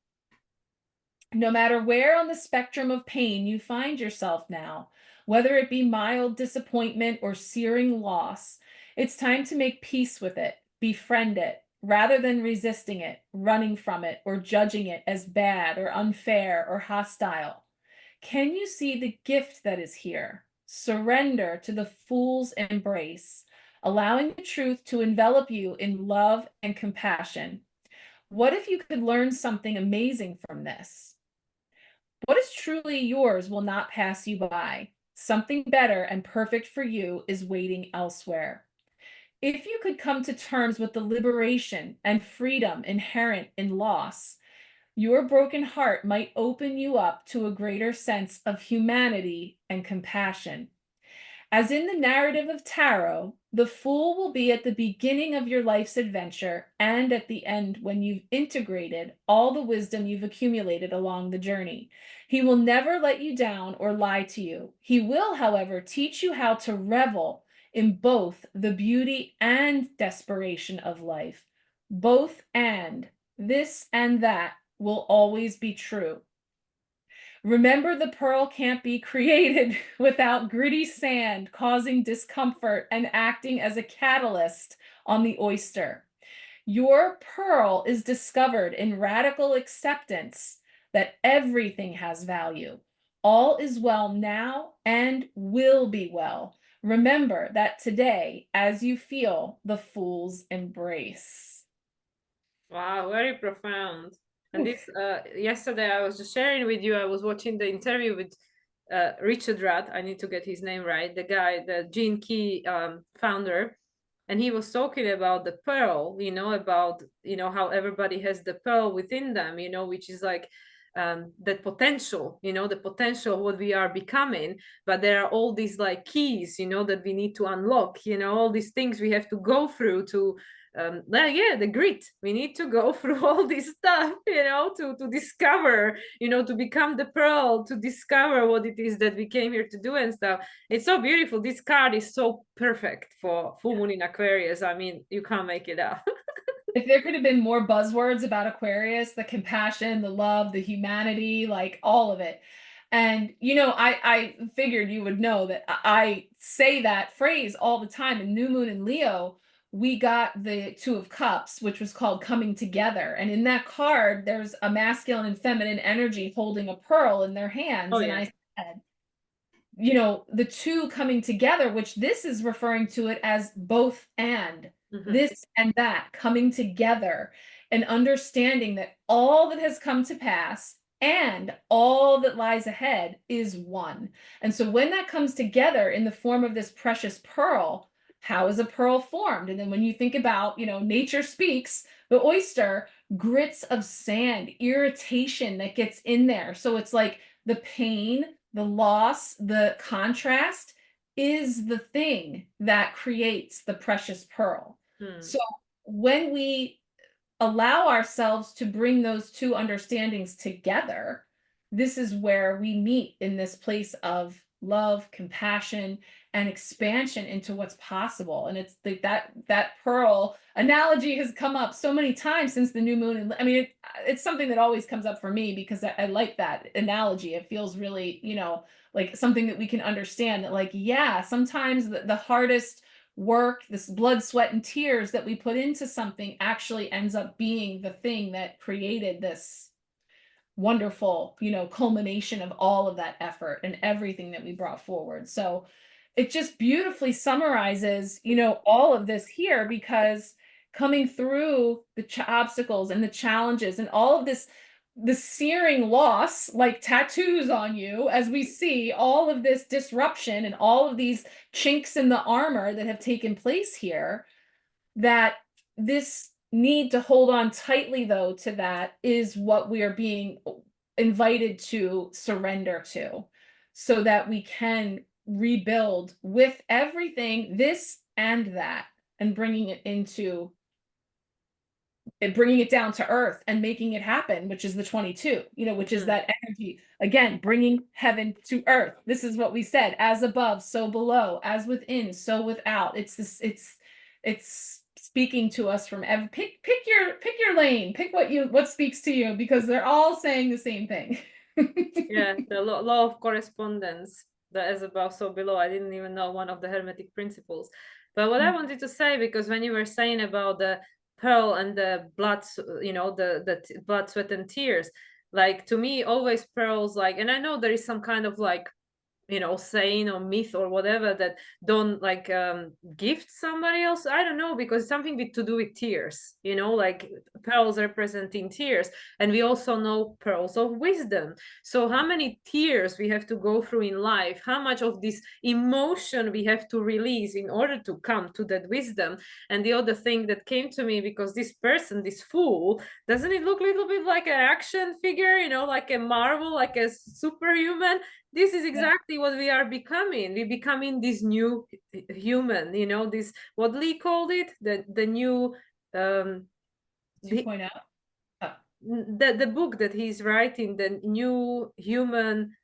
No matter where on the spectrum of pain you find yourself now, whether it be mild disappointment or searing loss, it's time to make peace with it, befriend it, rather than resisting it, running from it, or judging it as bad or unfair or hostile. Can you see the gift that is here? Surrender to the Fool's Embrace, allowing the truth to envelop you in love and compassion. What if you could learn something amazing from this? What is truly yours will not pass you by. Something better and perfect for you is waiting elsewhere. If you could come to terms with the liberation and freedom inherent in loss, your broken heart might open you up to a greater sense of humanity and compassion. As in the narrative of tarot, the fool will be at the beginning of your life's adventure and at the end when you've integrated all the wisdom you've accumulated along the journey. He will never let you down or lie to you. He will, however, teach you how to revel in both the beauty and desperation of life. Both and this and that will always be true. Remember, the pearl can't be created without gritty sand causing discomfort and acting as a catalyst on the oyster. Your pearl is discovered in radical acceptance that everything has value. All is well now and will be well. Remember that today, as you feel the fool's embrace. Wow, very profound. And this yesterday I was just sharing with you, I was watching the interview with Richard Rudd. I need to get his name right, the guy, the Gene Key founder, and he was talking about the pearl, about how everybody has the pearl within them, which is like that potential, the potential of what we are becoming. But there are all these like keys, that we need to unlock, all these things we have to go through to the grit. We need to go through all this stuff, to discover, to become the pearl, to discover what it is that we came here to do and stuff. It's so beautiful. This card is so perfect for full moon in Aquarius. I mean, you can't make it up. If there could have been more buzzwords about Aquarius, the compassion, the love, the humanity, like all of it. And, I figured you would know that I say that phrase all the time. In New Moon in Leo, we got the Two of Cups, which was called Coming Together. And in that card, there's a masculine and feminine energy holding a pearl in their hands. Oh, and yeah. I said, the two coming together, which this is referring to it as both and. This and that coming together and understanding that all that has come to pass and all that lies ahead is one. And so when that comes together in the form of this precious pearl, how is a pearl formed? And then when you think about, nature speaks, the oyster, grits of sand, irritation that gets in there. So it's like the pain, the loss, the contrast is the thing that creates the precious pearl. So when we allow ourselves to bring those two understandings together, this is where we meet in this place of love, compassion, and expansion into what's possible. And it's that pearl analogy has come up so many times since the new moon. And I mean, it's something that always comes up for me because I like that analogy. It feels really, like something that we can understand that, like, yeah, sometimes the hardest work, this blood, sweat, and tears that we put into something actually ends up being the thing that created this wonderful, culmination of all of that effort and everything that we brought forward. So it just beautifully summarizes, all of this here, because coming through the obstacles and the challenges and all of this, the searing loss, like tattoos on you, as we see all of this disruption and all of these chinks in the armor that have taken place here, that this need to hold on tightly, though, to that is what we are being invited to surrender to, so that we can rebuild with everything, this and that, and bringing it down to earth and making it happen, which is the 22, which is that energy, again, bringing heaven to earth. This is what we said, as above, so below, as within, so without. It's speaking to us from pick your lane, pick what speaks to you, because they're all saying the same thing. Yeah, the law of correspondence, the as above, so below. I didn't even know one of the Hermetic principles. But what I wanted to say, because when you were saying about the pearl and the blood, the blood, sweat, and tears, like, to me, always pearls, like, and I know there is some kind of like saying or myth or whatever, that don't like gift somebody else. I don't know, because something to do with tears, like pearls representing tears, and we also know pearls of wisdom. So how many tears we have to go through in life, how much of this emotion we have to release in order to come to that wisdom. And the other thing that came to me, because this person, this fool, doesn't it look a little bit like an action figure, like a Marvel, like a superhuman? This is exactly what we are becoming. We're becoming this new human, this, what Lee called it, the new 2.0. The book that he's writing, the new human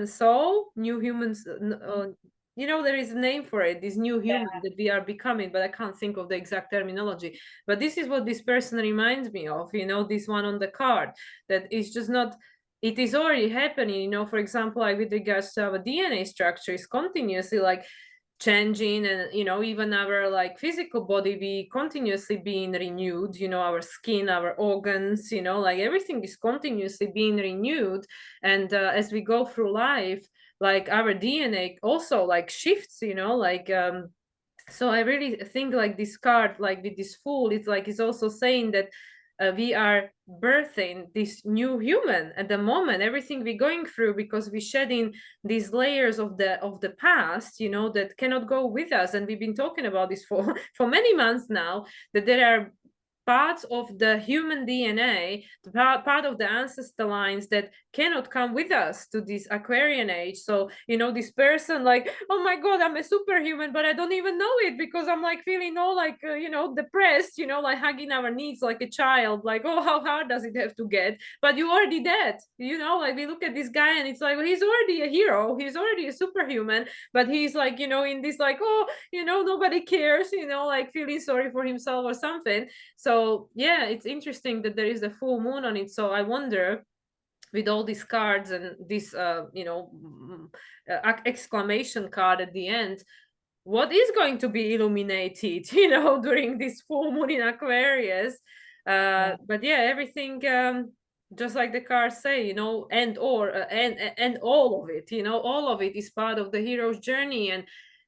soul, new humans, there is a name for it, this new human that we are becoming, but I can't think of the exact terminology. But this is what this person reminds me of, this one on the card, that it's just not, it is already happening, for example, like with regards to our DNA structure, is continuously like changing, and even our like physical body, we continuously being renewed, our skin, our organs, like everything is continuously being renewed. And as we go through life, like our DNA also like shifts, like so I really think like this card, like with this fool, it's like it's also saying that we are birthing this new human at the moment, everything we're going through, because we're shedding these layers of the past, that cannot go with us. And we've been talking about this for many months now, that there are parts of the human DNA, the part of the ancestor lines that cannot come with us to this Aquarian age. So, this person like, oh my God, I'm a superhuman, but I don't even know it, because I'm like feeling all like, depressed, like hugging our knees like a child, like, oh, how hard does it have to get? But you already dead, like we look at this guy and it's like, well, he's already a hero, he's already a superhuman, but he's like, in this like, oh, nobody cares, like feeling sorry for himself or something. So yeah, it's interesting that there is a full moon on it. So I wonder, with all these cards and this exclamation card at the end, what is going to be illuminated during this full moon in Aquarius. But yeah, everything, just like the cards say, and all of it, all of it is part of the hero's journey,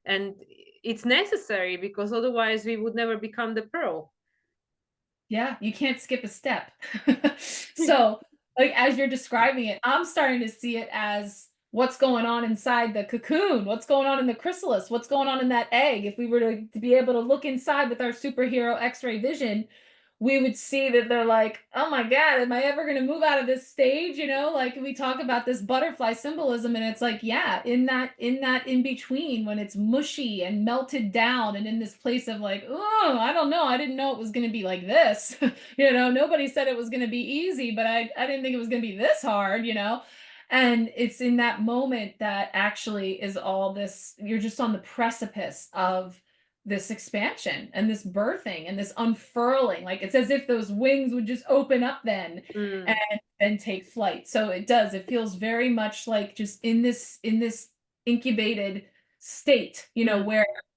and it's necessary, because otherwise we would never become the pearl. Yeah, you can't skip a step. So, like, as you're describing it, I'm starting to see it as what's going on inside the cocoon, what's going on in the chrysalis, what's going on in that egg. If we were to be able to look inside with our superhero X-ray vision, we would see that they're like, oh my God, am I ever going to move out of this stage? Like we talk about this butterfly symbolism, and it's like, yeah, in that in between, when it's mushy and melted down and in this place of like, oh, I don't know, I didn't know it was going to be like this. Nobody said it was going to be easy, but I didn't think it was going to be this hard, And it's in that moment that actually is all this, you're just on the precipice of this expansion and this birthing and this unfurling. Like it's as if those wings would just open up then and take flight. So it does, it feels very much like just in this incubated state,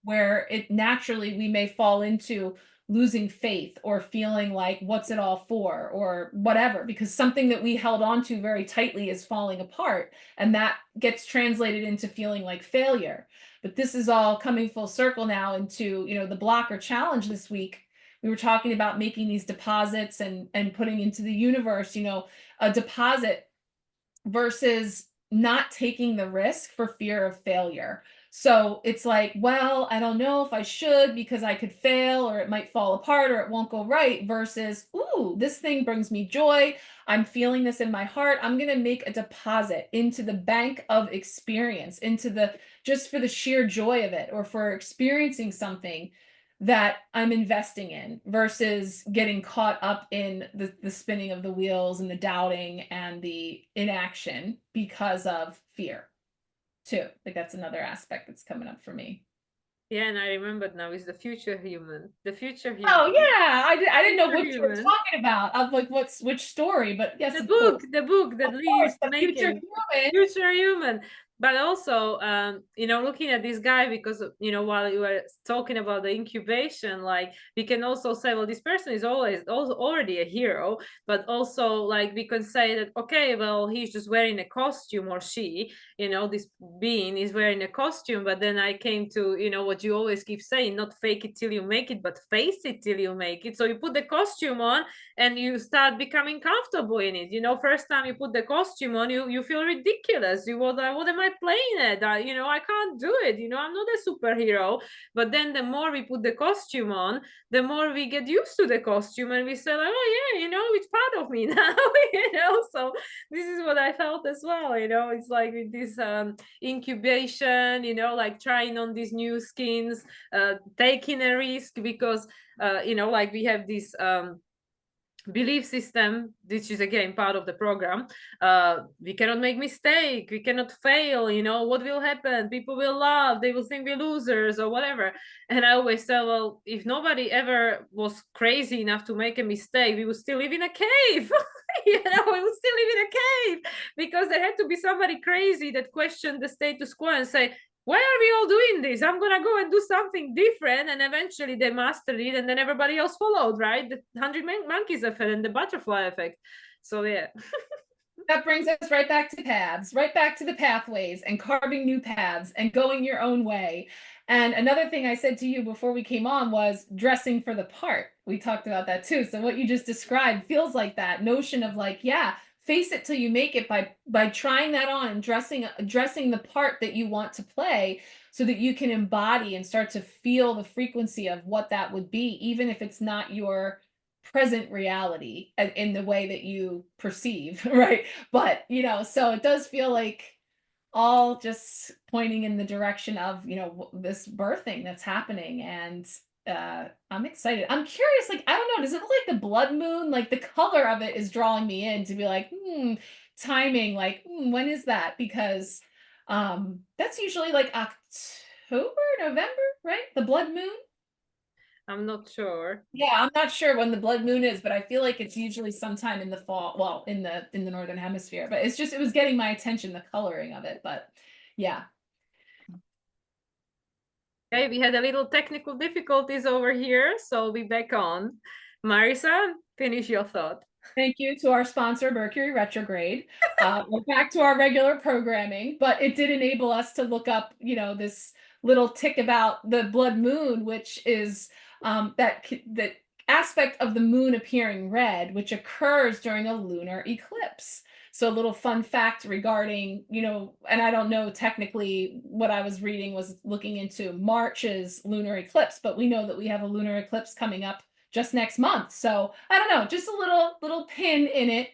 where it naturally, we may fall into losing faith or feeling like, what's it all for, or whatever, because something that we held on to very tightly is falling apart, and that gets translated into feeling like failure. But this is all coming full circle now into, the blocker challenge this week. We were talking about making these deposits and putting into the universe, a deposit versus not taking the risk for fear of failure. So it's like, well, I don't know if I should, because I could fail, or it might fall apart, or it won't go right, versus, ooh, this thing brings me joy. I'm feeling this in my heart. I'm going to make a deposit into the bank of experience, just for the sheer joy of it, or for experiencing something that I'm investing in, versus getting caught up in the spinning of the wheels and the doubting and the inaction because of fear too. Like that's another aspect that's coming up for me. Yeah, and I remembered now, is the future human. The future human. Oh yeah, I didn't know what you were talking about. Of like which story, but yes, the book that Lee is making. Future human. Future human. But also, you know, looking at this guy, because, you know, while you were talking about the incubation, like we can also say, well, this person is always also already a hero, but also like we can say that, okay, well, he's just wearing a costume, or she, you know, this being is wearing a costume. But then I came to, you know, what you always keep saying, not fake it till you make it, but face it till you make it. So you put the costume on and you start becoming comfortable in it. You know, first time you put the costume on, you feel ridiculous. You what am I playing at? You know, I can't do it. You know, I'm not a superhero. But then the more we put the costume on, the more we get used to the costume, and we say like, oh yeah, you know, it's part of me now. You know, so this is what I felt as well. You know, it's like with this incubation, you know, like trying on these new skins, taking a risk, because you know, like we have this belief system, which is again part of the program. We cannot make mistake, we cannot fail. You know, what will happen? People will laugh, they will think we're losers or whatever. And I always say, well, if nobody ever was crazy enough to make a mistake, we would still live in a cave. You know, we would still live in a cave, because there had to be somebody crazy that questioned the status quo and say, why are we all doing this? I'm gonna go and do something different. And eventually they mastered it, and then everybody else followed, right? The 100 monkeys effect and the butterfly effect. So yeah. That brings us right back to paths, right back to the pathways and carving new paths and going your own way. And another thing I said to you before we came on was dressing for the part. We talked about that too. So what you just described feels like that notion of like, yeah, face it till you make it by trying that on and dressing the part that you want to play, so that you can embody and start to feel the frequency of what that would be, even if it's not your present reality in the way that you perceive, right? But, you know, so it does feel like all just pointing in the direction of, you know, this birthing that's happening. And I'm excited. I'm curious, like, I don't know, does it look like the blood moon? Like the color of it is drawing me in to be like, timing, like, when is that? Because that's usually like October, November, right? The blood moon. I'm not sure. Yeah, I'm not sure when the blood moon is, but I feel like it's usually sometime in the fall, well, in the northern hemisphere. But it's just, it was getting my attention, the coloring of it. But yeah. Okay, we had a little technical difficulties over here, so we'll be back on. Marisa, finish your thought. Thank you to our sponsor, Mercury retrograde. We're back to our regular programming, but it did enable us to look up, you know, this little tick about the blood moon, which is that aspect of the moon appearing red, which occurs during a lunar eclipse. So a little fun fact regarding, you know, and I don't know technically, what I was reading was looking into March's lunar eclipse, but we know that we have a lunar eclipse coming up just next month. So I don't know, just a little pin in it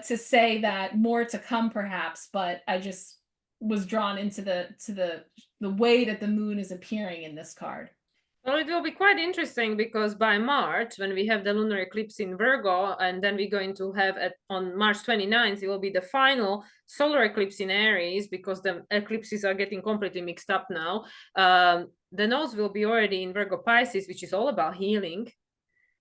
to say that more to come perhaps, but I just was drawn into the way that the moon is appearing in this card. Well, it will be quite interesting, because by March, when we have the lunar eclipse in Virgo, and then we're going to have on March 29th, it will be the final solar eclipse in Aries, because the eclipses are getting completely mixed up now. The nodes will be already in Virgo Pisces, which is all about healing.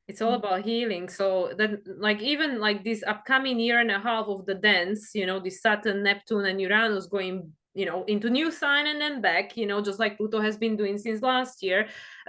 It's all about healing. So that, like, even like this upcoming year and a half of the dance, you know, the Saturn, Neptune, and Uranus going, you know, into new sign and then back, you know, just like Pluto has been doing since last year.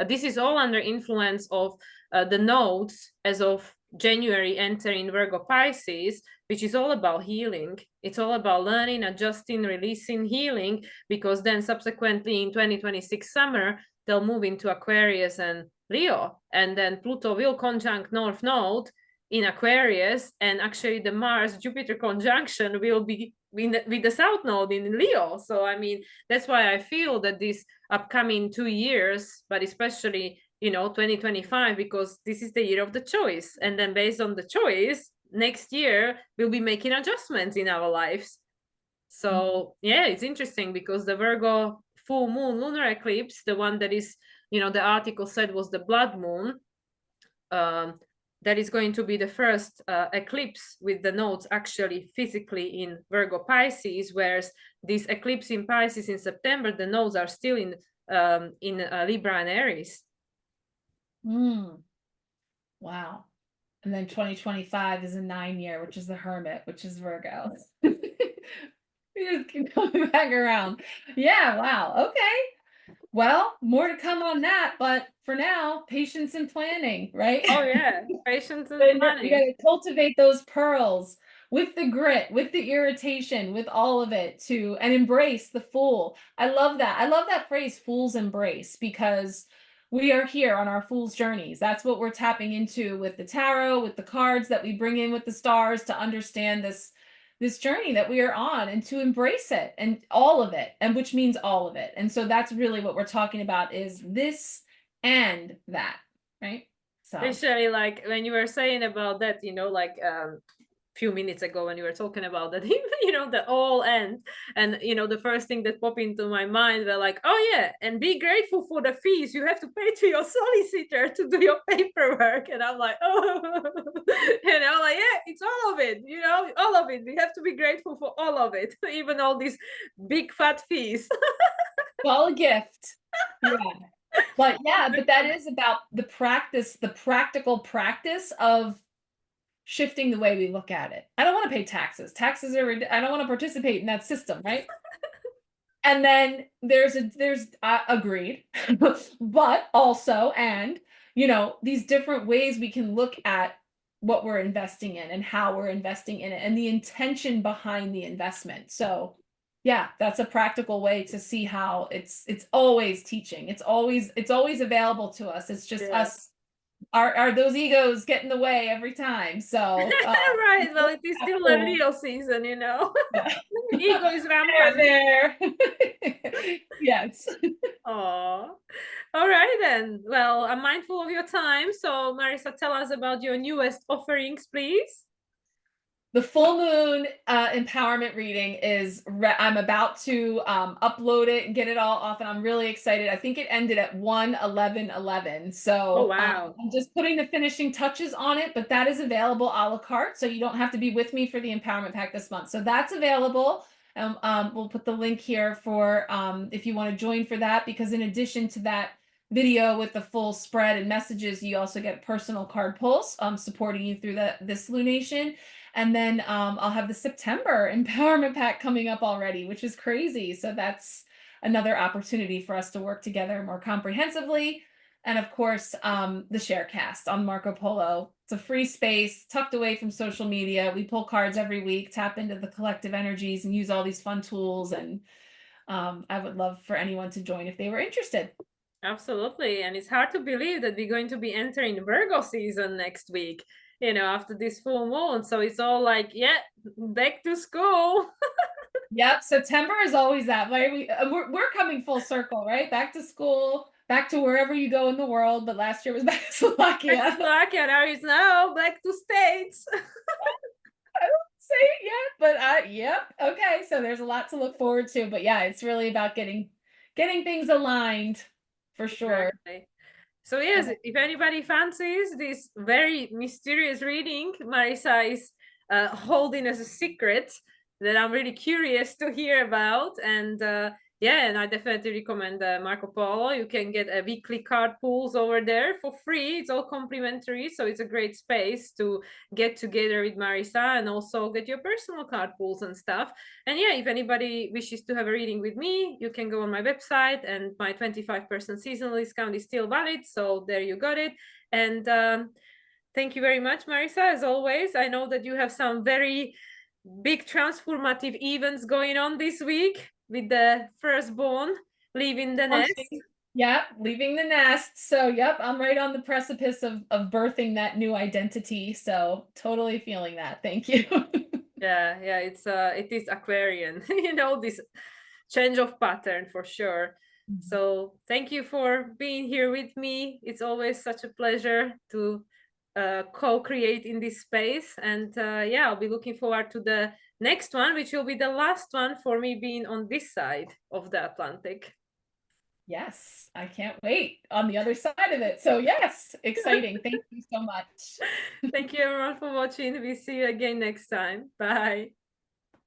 This is all under influence of the nodes as of January entering Virgo Pisces, which is all about healing. It's all about learning, adjusting, releasing, healing, because then subsequently in 2026 summer, they'll move into Aquarius and Leo, and then Pluto will conjunct North Node in Aquarius, and actually the Mars-Jupiter conjunction will be with the South Node in Leo. So I mean, that's why I feel that this upcoming 2 years, but especially, you know, 2025, because this is the year of the choice, and then based on the choice, next year we'll be making adjustments in our lives. So yeah, it's interesting, because the Virgo full moon lunar eclipse, the one that is, you know, the article said was the blood moon, that is going to be the first eclipse with the nodes actually physically in Virgo Pisces, whereas this eclipse in Pisces in September, the nodes are still in Libra and Aries. Wow. And then 2025 is a 9 year, which is the Hermit, which is Virgo. We just keep coming back around. Yeah, wow. Okay. Well, more to come on that, but for now, patience and planning, right? Oh yeah, patience and And you planning. gotta cultivate those pearls with the grit, with the irritation, with all of it to and embrace the fool. I love that. I love that phrase, fool's embrace, because we are here on our fool's journeys. That's what we're tapping into with the tarot, with the cards that we bring in with the stars to understand this journey that we are on and to embrace it and all of it, and which means all of it. And so that's really what we're talking about is this and that, right? So Especially like when you were saying about that, you know, like few minutes ago when you were talking about that, you know, the all end, and you know, the first thing that popped into my mind were like, oh yeah, and be grateful for the fees you have to pay to your solicitor to do your paperwork. And I'm like, oh, and I'm like, yeah, it's all of it, you know, all of it. We have to be grateful for all of it, even all these big fat fees. all a gift. Yeah. But yeah, but that is about the practice, the practical practice of shifting the way we look at it. I don't want to pay taxes. Taxes are, I don't want to participate in that system, right? And then there's agreed, but also, and you know, these different ways we can look at what we're investing in and how we're investing in it and the intention behind the investment. So yeah, that's a practical way to see how it's always teaching. It's always available to us. It's just Yeah. us, are those egos get in the way every time. So Right, well, it is still a Leo season, you know. yeah. Ego is rampant. There. Yes. Oh, all right then. Well, I'm mindful of your time. So, Marisa, tell us about your newest offerings, please. The full moon empowerment reading is I'm about to upload it and get it all off, and I'm really excited. I think it ended at 1/11/11. Oh, So wow. I'm just putting the finishing touches on it, but that is available a la carte. So you don't have to be with me for the empowerment pack this month. So that's available. We'll put the link here for if you want to join for that, because in addition to that video with the full spread and messages, you also get personal card pulls supporting you through this lunation. And then I'll have the September empowerment pack coming up already, which is crazy. So that's another opportunity for us to work together more comprehensively. And of course, the Sharecast on Marco Polo. It's a free space tucked away from social media. We pull cards every week, tap into the collective energies, and use all these fun tools. And I would love for anyone to join if they were interested. Absolutely. And it's hard to believe that we're going to be entering Virgo season next week, you know, after this full moon. So it's all like, yeah, back to school. Yep, September is always that way. We're coming full circle, right? Back to school, back to wherever you go in the world. But last year was back to Slovakia. Back to Slovakia, now it's now back to States. I don't say it yet, but yep. Okay, so there's a lot to look forward to. But yeah, it's really about getting things aligned for sure. Exactly. So yes, if anybody fancies this very mysterious reading Marisa is holding as a secret that I'm really curious to hear about, and yeah, and I definitely recommend Marco Polo. You can get a weekly card pools over there for free. It's all complimentary, so it's a great space to get together with Marisa and also get your personal card pools and stuff. And yeah, if anybody wishes to have a reading with me, you can go on my website, and my 25% seasonal discount is still valid. So there you got it. And thank you very much, Marisa, as always. I know that you have some very big transformative events going on this week with the firstborn leaving the nest. Yep, leaving the nest. So yep, I'm right on the precipice of birthing that new identity. So totally feeling that. Thank you. Yeah, it is Aquarian, you know, this change of pattern for sure. So thank you for being here with me. It's always such a pleasure to co-create in this space. And yeah, I'll be looking forward to the next one, which will be the last one for me being on this side of the Atlantic. Yes, I can't wait on the other side of it. So yes, exciting. Thank you so much. Thank you everyone for watching. We'll see you again next time. Bye.